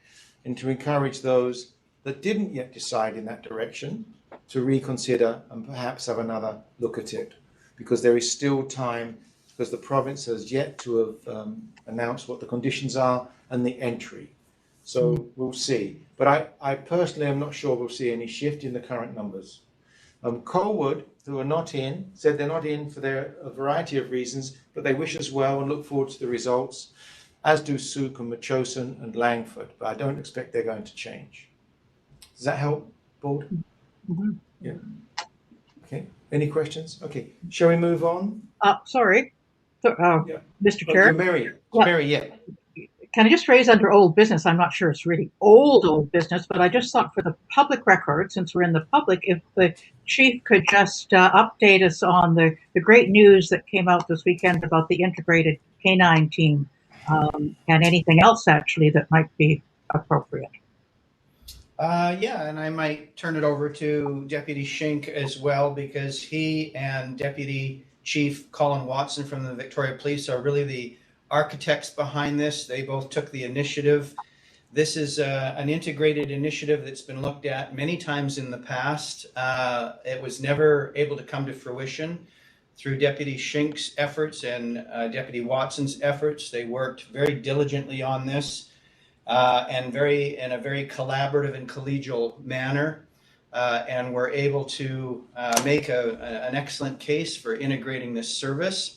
and to encourage those that didn't yet decide in that direction to reconsider and perhaps have another look at it, because there is still time, because the province has yet to have announced what the conditions are and the entry. So we'll see. But I personally am not sure we'll see any shift in the current numbers. Colwood, who are not in, said they're not in for a variety of reasons, but they wish us well and look forward to the results, as do Sook and Machosen and Langford. But I don't expect they're going to change. Does that help, board? Mm-hmm. Yeah. Okay. Any questions? Okay. Shall we move on? Sorry, Yeah. Mr. Oh, Chair. Mary. Well- Mary, yeah. Can I just raise under old business? I'm not sure it's really old business, but I just thought for the public record, since we're in the public, if the chief could just update us on the great news that came out this weekend about the integrated canine team, and anything else actually that might be appropriate. Yeah, and I might turn it over to Deputy Shink as well, because he and Deputy Chief Colin Watson from the Victoria Police are really the architects behind this. They both took the initiative. This is an integrated initiative that's been looked at many times in the past. It was never able to come to fruition. Through Deputy Shink's efforts and Deputy Watson's efforts, they worked very diligently on this and in a very collaborative and collegial manner, and were able to make an excellent case for integrating this service.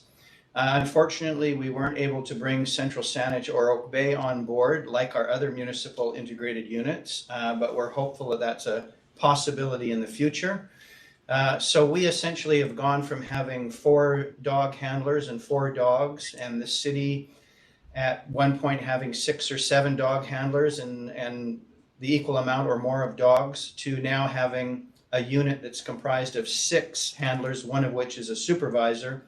Unfortunately, we weren't able to bring Central Saanich or Oak Bay on board like our other municipal integrated units, but we're hopeful that that's a possibility in the future. So we essentially have gone from having 4 dog handlers and 4 dogs, and the city at one point having 6 or 7 dog handlers and the equal amount or more of dogs, to now having a unit that's comprised of 6 handlers, one of which is a supervisor,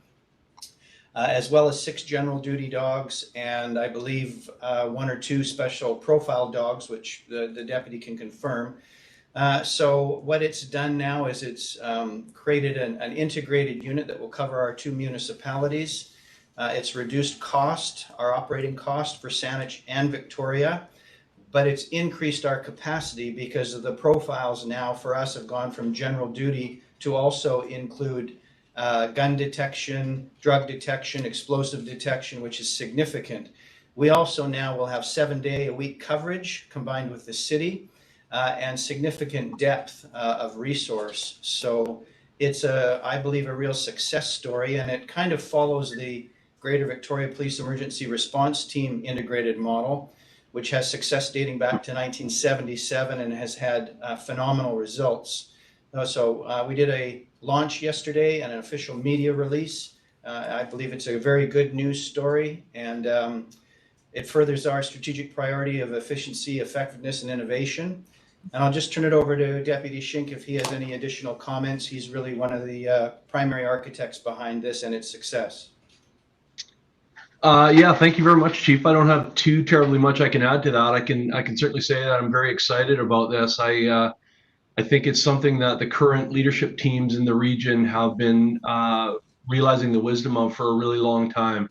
as well as 6 general duty dogs, and I believe 1 or 2 special profile dogs, which the deputy can confirm. So what it's done now is it's created an integrated unit that will cover our 2 municipalities. It's reduced cost, our operating cost for Saanich and Victoria, but it's increased our capacity because of the profiles now for us have gone from general duty to also include gun detection, drug detection, explosive detection, which is significant. We also now will have 7-day-a-week coverage combined with the city and significant depth of resource. So it's I believe, a real success story, and it kind of follows the Greater Victoria Police Emergency Response Team integrated model, which has success dating back to 1977 and has had phenomenal results. So we did a launch yesterday and an official media release. I believe it's a very good news story, and it furthers our strategic priority of efficiency, effectiveness, and innovation. And I'll just turn it over to Deputy Shink if he has any additional comments. He's really one of the primary architects behind this and its success. Yeah, thank you very much, Chief. I don't have too terribly much I can add to that. I can certainly say that I'm very excited about this. I think it's something that the current leadership teams in the region have been realizing the wisdom of for a really long time.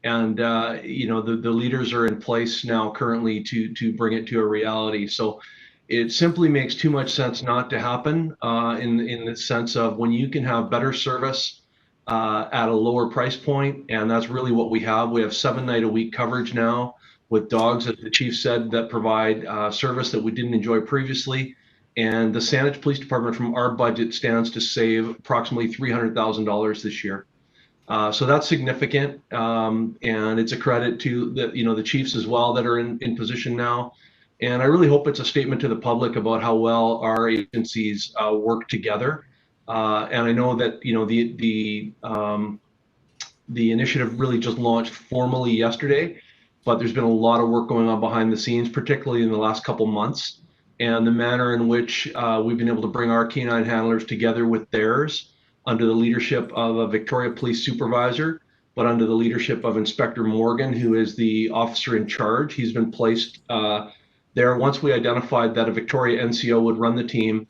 And, the leaders are in place now currently to bring it to a reality. So it simply makes too much sense not to happen in the sense of when you can have better service at a lower price point, and that's really what we have. We have 7-night-a-week coverage now with dogs, as the chief said, that provide service that we didn't enjoy previously. And the Saanich Police Department, from our budget, stands to save approximately $300,000 this year. So that's significant, and it's a credit to the chiefs as well that are in position now. And I really hope it's a statement to the public about how well our agencies work together. And I know that the initiative really just launched formally yesterday, but there's been a lot of work going on behind the scenes, particularly in the last couple months. And the manner in which we've been able to bring our canine handlers together with theirs under the leadership of a Victoria Police supervisor, but under the leadership of Inspector Morgan, who is the officer in charge. He's been placed there once we identified that a Victoria NCO would run the team.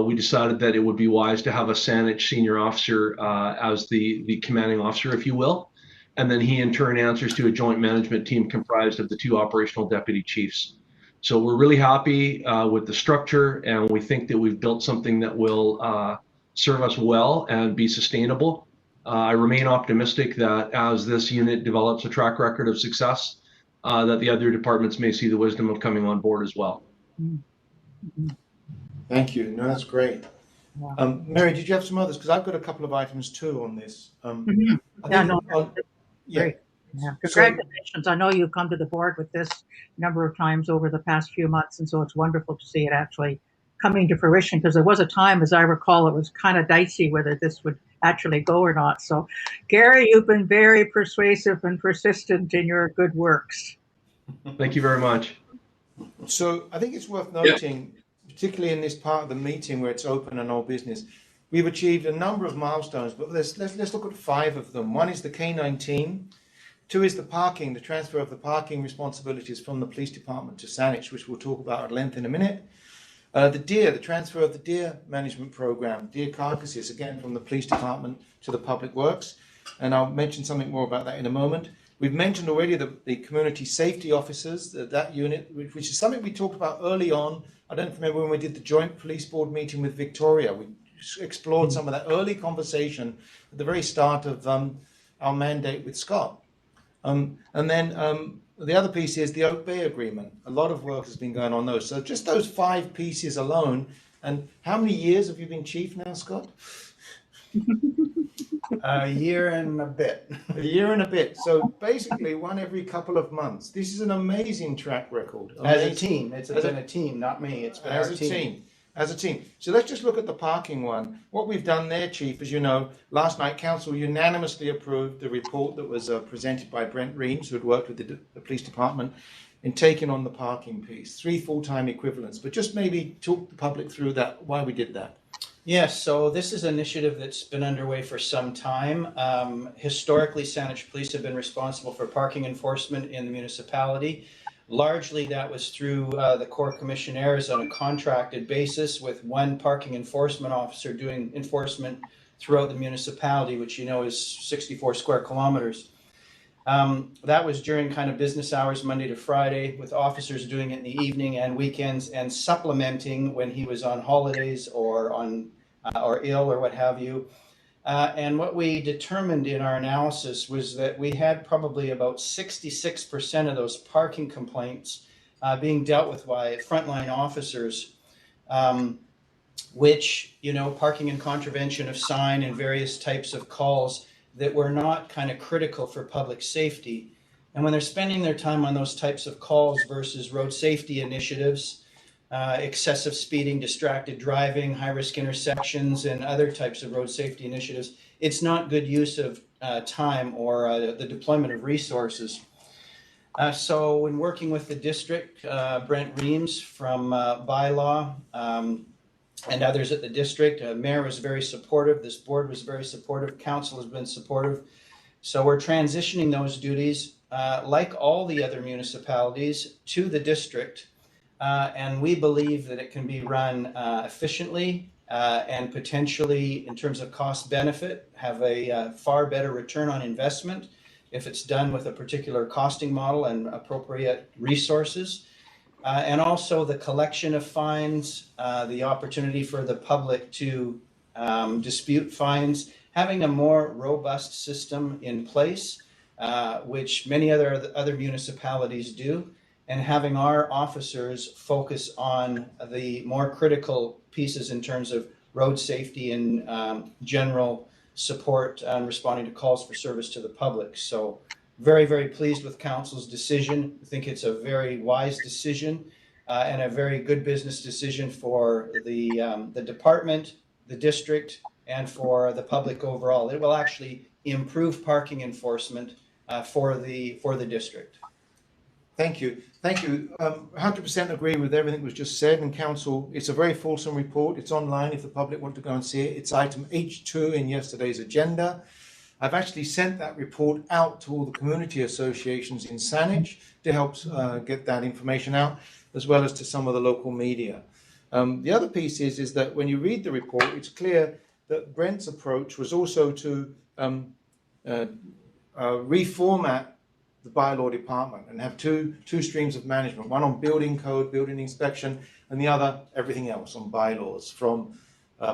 we decided that it would be wise to have a Saanich senior officer as the commanding officer, if you will. And then he in turn answers to a joint management team comprised of the 2 operational deputy chiefs. So we're really happy with the structure, and we think that we've built something that will serve us well and be sustainable. I remain optimistic that as this unit develops a track record of success, that the other departments may see the wisdom of coming on board as well. Thank you. No, that's great. Mary, did you have some others? Because I've got a couple of items too on this. Great. Yeah. Congratulations. I know you've come to the board with this a number of times over the past few months, and so it's wonderful to see it actually coming to fruition, because there was a time, as I recall, it was kind of dicey whether this would actually go or not. So, Gary, you've been very persuasive and persistent in your good works. Thank you very much. So I think it's worth noting, particularly in this part of the meeting where it's open and all business, we've achieved a number of milestones, but let's look at 5 of them. One is the K-19. 2 is the parking, the transfer of the parking responsibilities from the police department to Saanich, which we'll talk about at length in a minute. The transfer of the deer management program, deer carcasses, again from the police department to the public works. And I'll mention something more about that in a moment. We've mentioned already the community safety officers, that unit, which is something we talked about early on. I don't remember when we did the joint police board meeting with Victoria. We explored some of that early conversation at the very start of our mandate with Scott. And then the other piece is the Oak Bay Agreement. A lot of work has been going on those. So just those 5 pieces alone. And how many years have you been chief now, Scott? A year and a bit. A year and a bit. So basically 1 every couple of months. This is an amazing track record. As a team. It's been a team, not me. It's been as our a team. team. As a team. So let's just look at the parking one. What we've done there, Chief, as you know, last night Council unanimously approved the report that was presented by Brent Reams, who had worked with the police department in taking on the parking piece. 3 full-time equivalents. But just maybe talk the public through that, why we did that. Yes, so this is an initiative that's been underway for some time. Historically, Saanich Police have been responsible for parking enforcement in the municipality. Largely, that was through the Corps Commissionaires on a contracted basis, with 1 parking enforcement officer doing enforcement throughout the municipality, which you know is 64 square kilometers. That was during kind of business hours, Monday to Friday, with officers doing it in the evening and weekends, and supplementing when he was on holidays or or ill or what have you. And what we determined in our analysis was that we had probably about 66% of those parking complaints being dealt with by frontline officers, which, you know, parking in contravention of sign and various types of calls that were not kind of critical for public safety. And when they're spending their time on those types of calls versus road safety initiatives, excessive speeding, distracted driving, high-risk intersections, and other types of road safety initiatives, it's not good use of time or the deployment of resources. So when working with the district, Brent Reams from Bylaw and others at the district, Mayor was very supportive, this board was very supportive, council has been supportive. So we're transitioning those duties, like all the other municipalities, to the district. And we believe that it can be run efficiently and potentially, in terms of cost benefit, have a far better return on investment if it's done with a particular costing model and appropriate resources. And also the collection of fines, the opportunity for the public to dispute fines, having a more robust system in place, which many other municipalities do, and having our officers focus on the more critical pieces in terms of road safety and general support and responding to calls for service to the public. So very, very pleased with council's decision. I think it's a very wise decision and a very good business decision for the department, the district, and for the public overall. It will actually improve parking enforcement for the district. Thank you. Thank you. 100% agree with everything that was just said. And council, it's a very fulsome report. It's online if the public want to go and see it. It's item H2 in yesterday's agenda. I've actually sent that report out to all the community associations in Saanich to help get that information out, as well as to some of the local media. The other piece is that when you read the report, it's clear that Brent's approach was also to reformat the bylaw department and have two streams of management, one on building code, building inspection, and the other everything else on bylaws, from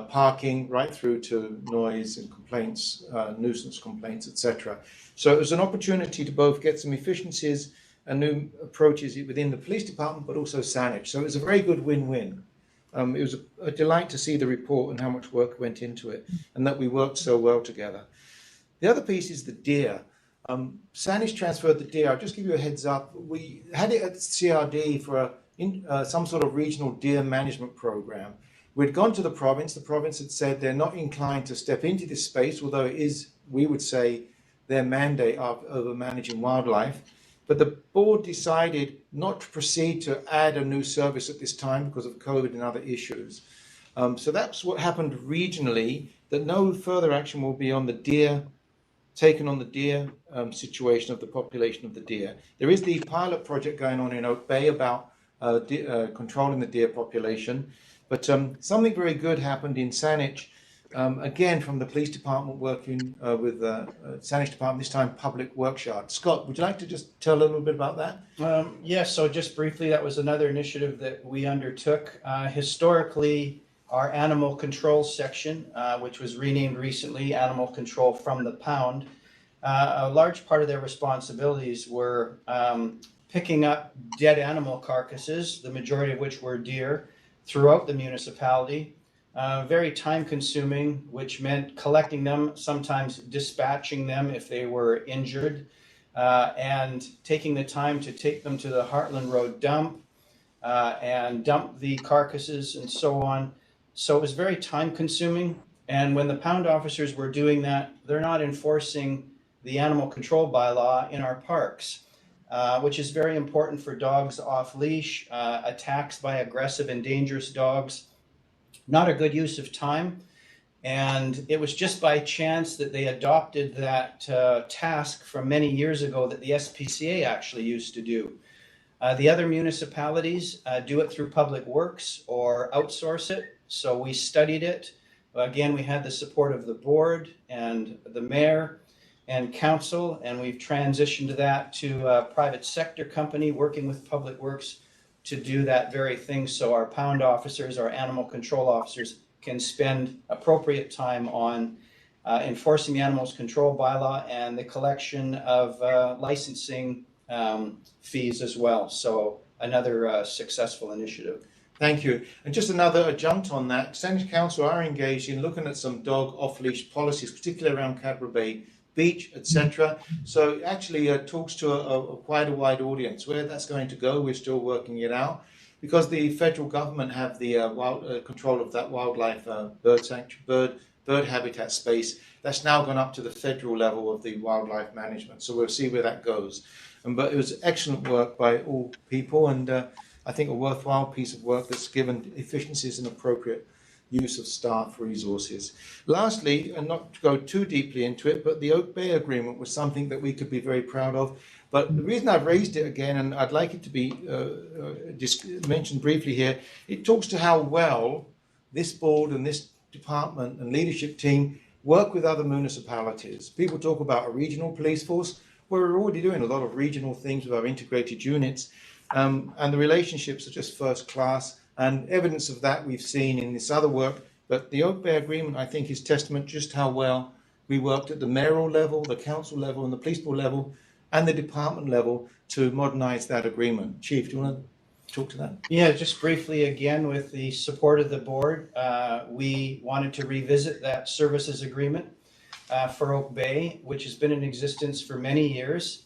parking right through to noise and complaints, nuisance complaints, etc. So it was an opportunity to both get some efficiencies and new approaches within the police department, but also Saanich. So it was a very good win-win. It was a delight to see the report and how much work went into it, and that we worked so well together. The other piece is the deer. Saanich transferred the deer. I'll just give you a heads up. We had it at CRD for some sort of regional deer management program. We'd gone to the province. The province had said they're not inclined to step into this space, although it is, we would say, their mandate over managing wildlife. But the board decided not to proceed to add a new service at this time because of COVID and other issues. So that's what happened regionally, that no further action will be on the deer, taken on the deer situation of the population of the deer. There is the pilot project going on in Oak Bay about controlling the deer population. But something very good happened in Saanich, again from the police department working with Saanich department, this time public workshop. Scott, would you like to just tell a little bit about that? Yes, so just briefly, that was another initiative that we undertook. Historically, our animal control section, which was renamed recently Animal Control from the Pound, a large part of their responsibilities were picking up dead animal carcasses, the majority of which were deer, throughout the municipality. Very time consuming, which meant collecting them, sometimes dispatching them if they were injured, and taking the time to take them to the Heartland Road dump and dump the carcasses and so on. So it was very time consuming. And when the pound officers were doing that, they're not enforcing the animal control bylaw in our parks, which is very important for dogs off leash, attacks by aggressive and dangerous dogs. Not a good use of time. And it was just by chance that they adopted that task from many years ago that the SPCA actually used to do. The other municipalities do it through Public Works or outsource it. So we studied it. Again, we had the support of the board and the mayor and council, and we've transitioned that to a private sector company working with Public Works to do that very thing. So our pound officers, our animal control officers, can spend appropriate time on enforcing the animals control bylaw and the collection of licensing fees as well. So another successful initiative. Thank you. And just another adjunct on that, Saanich Council are engaged in looking at some dog off-leash policies, particularly around Cadbury Bay Beach, etc. So it actually talks to quite a wide audience. Where that's going to go, we're still working it out, because the federal government have the control of that wildlife bird habitat space. That's now gone up to the federal level of the wildlife management. So we'll see where that goes. But it was excellent work by all people, and I think a worthwhile piece of work that's given efficiencies and appropriate use of staff resources. Lastly, and not to go too deeply into it, but the Oak Bay Agreement was something that we could be very proud of. But the reason I've raised it again, and I'd like it to be mentioned briefly here, it talks to how well this board and this department and leadership team work with other municipalities. People talk about a regional police force. We're already doing a lot of regional things with our integrated units, and the relationships are just first class. And evidence of that we've seen in this other work. But the Oak Bay Agreement, I think, is testament just how well we worked at the mayoral level, the council level, and the police board level, and the department level to modernize that agreement. Chief, do you want to talk to that? Yeah, just briefly again, with the support of the board, we wanted to revisit that services agreement for Oak Bay, which has been in existence for many years,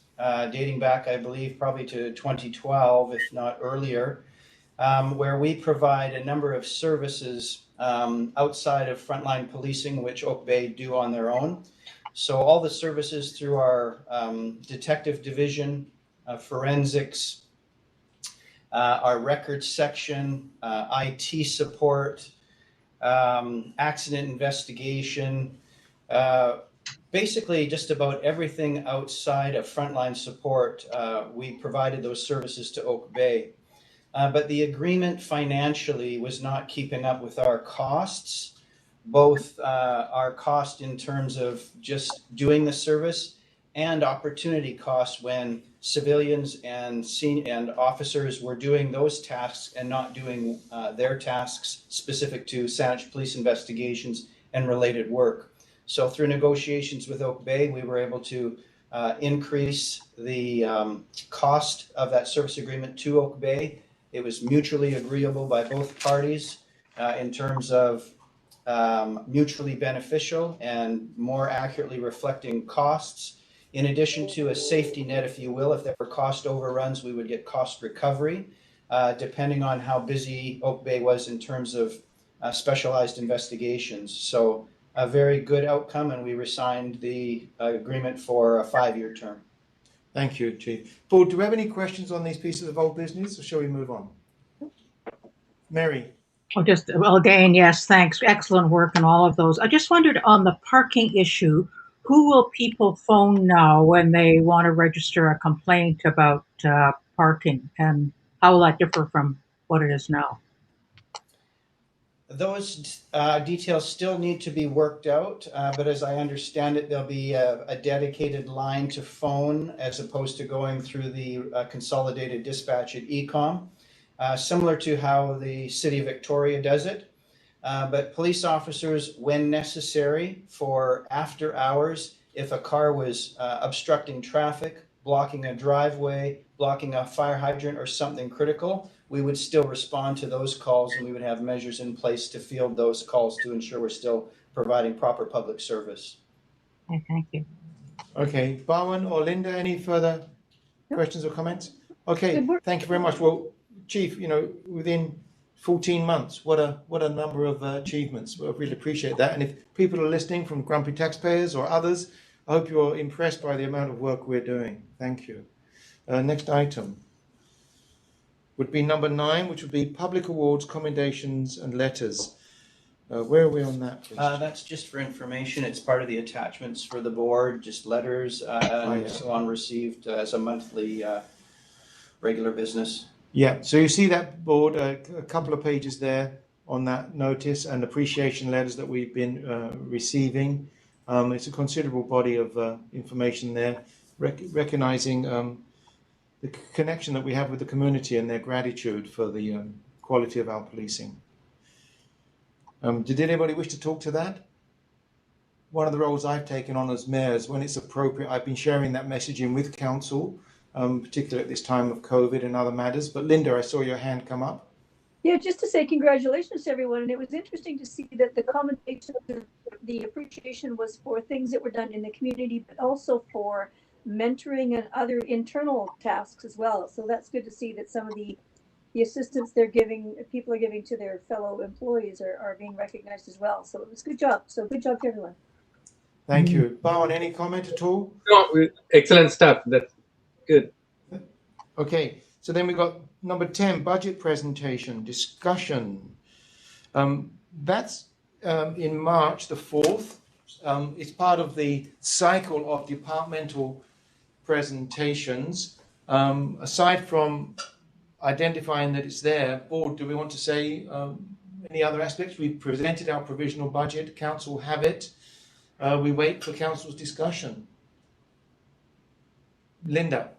dating back, I believe, probably to 2012, if not earlier. Where we provide a number of services outside of frontline policing, which Oak Bay do on their own. So all the services through our detective division, forensics, our records section, IT support, accident investigation, basically just about everything outside of frontline support, we provided those services to Oak Bay. but the agreement financially was not keeping up with our costs, both our cost in terms of just doing the service and opportunity costs when civilians and officers were doing those tasks and not doing their tasks specific to Saanich Police investigations and related work. So through negotiations with Oak Bay, we were able to increase the cost of that service agreement to Oak Bay. It was mutually agreeable by both parties in terms of mutually beneficial and more accurately reflecting costs. In addition to a safety net, if you will, if there were cost overruns, we would get cost recovery, depending on how busy Oak Bay was in terms of specialized investigations. So a very good outcome, and we re-signed the agreement for a 5-year term. Thank you, Chief. Paul, do we have any questions on these pieces of old business, or shall we move on? Mary? Well, again, yes, thanks. Excellent work on all of those. I just wondered on the parking issue, who will people phone now when they want to register a complaint about parking, and how will that differ from what it is now? Those details still need to be worked out, but as I understand it, there'll be a dedicated line to phone as opposed to going through the consolidated dispatch at ECOM, similar to how the City of Victoria does it. But police officers, when necessary, for after hours, if a car was obstructing traffic, blocking a driveway, blocking a fire hydrant or something critical, we would still respond to those calls, and we would have measures in place to field those calls to ensure we're still providing proper public service. Okay, thank you. Okay, Barwin or Linda, any further questions or comments? Okay, Good work. thank you very much. Well, Chief, within 14 months, what a number of achievements. I really appreciate that. And if people are listening from grumpy taxpayers or others, I hope you're impressed by the amount of work we're doing. Thank you. Next item would be number 9, which would be public awards, commendations and letters. Where are we on that, please? That's just for information. It's part of the attachments for the board, just letters and so on received as a monthly regular business. Yeah, so you see that board, a couple of pages there on that notice and appreciation letters that we've been receiving. It's a considerable body of information there, recognizing the connection that we have with the community and their gratitude for the quality of our policing. Did anybody wish to talk to that? One of the roles I've taken on as mayor is when it's appropriate, I've been sharing that messaging with council, particularly at this time of COVID and other matters. But Linda, I saw your hand come up. Yeah, just to say congratulations to everyone. And it was interesting to see that the commendation, the appreciation was for things that were done in the community, but also for mentoring and other internal tasks as well. So that's good to see that some of the assistance people are giving to their fellow employees are being recognized as well. So it was good job. So good job to everyone. Thank you. Bowen, any comment at all? No, excellent stuff. That's good. Okay, so then we got number 10, budget presentation, discussion. That's in March the 4th. It's part of the cycle of departmental presentations. Aside from identifying that it's there, board, do we want to say any other aspects? We've presented our provisional budget, council have it. We wait for council's discussion. Linda.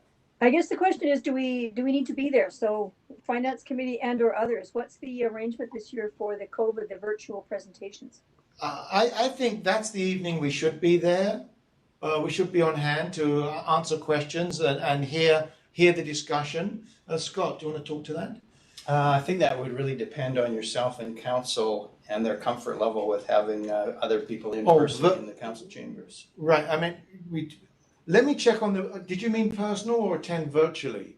I guess the question is, do we need to be there? So finance committee and or others, what's the arrangement this year for the COVID, the virtual presentations? I think that's the evening we should be there. We should be on hand to answer questions and hear the discussion. Scott, do you want to talk to that? I think that would really depend on yourself and council and their comfort level with having other people in person in the council chambers. Right. I mean, let me check on the. Did you mean personal or attend virtually,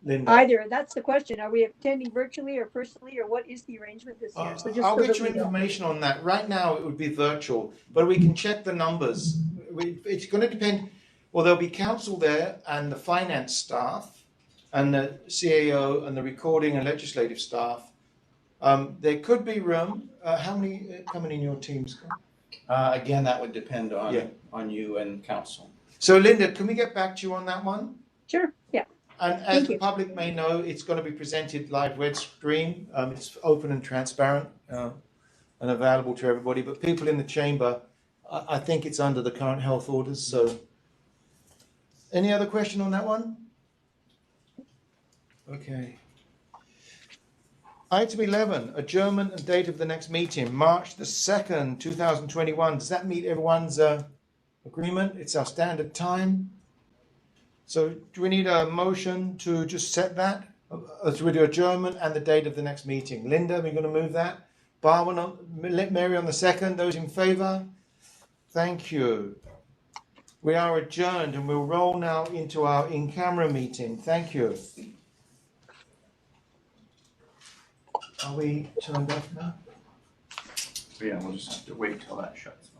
Linda? Either. That's the question. Are we attending virtually or personally, or what is the arrangement this year? So I'll get you information on that. Right now, it would be virtual, but we can check the numbers. It's going to depend. Well, there'll be council there and the finance staff and the CAO and the recording and legislative staff. There could be room. How many coming in your team, Scott? Again, that would depend on you and council. So, Linda, can we get back to you on that one? Sure. Yeah. And as Thank the you. public may know, it's going to be presented live web stream. It's open and transparent and available to everybody. But people in the chamber, I think it's under the current health orders. So, any other question on that one? Okay. Item 11, adjournment and date of the next meeting, March the 2nd, 2021. Does that meet everyone's agreement? It's our standard time. So do we need a motion to just set that? So we do adjournment and the date of the next meeting. Linda, we're going to move that. Barwin, Mary on the 2nd. Those in favour? Thank you. We are adjourned and we'll roll now into our in-camera meeting. Thank you. Are we turned off now? Yeah, we'll just have to wait till that shuts.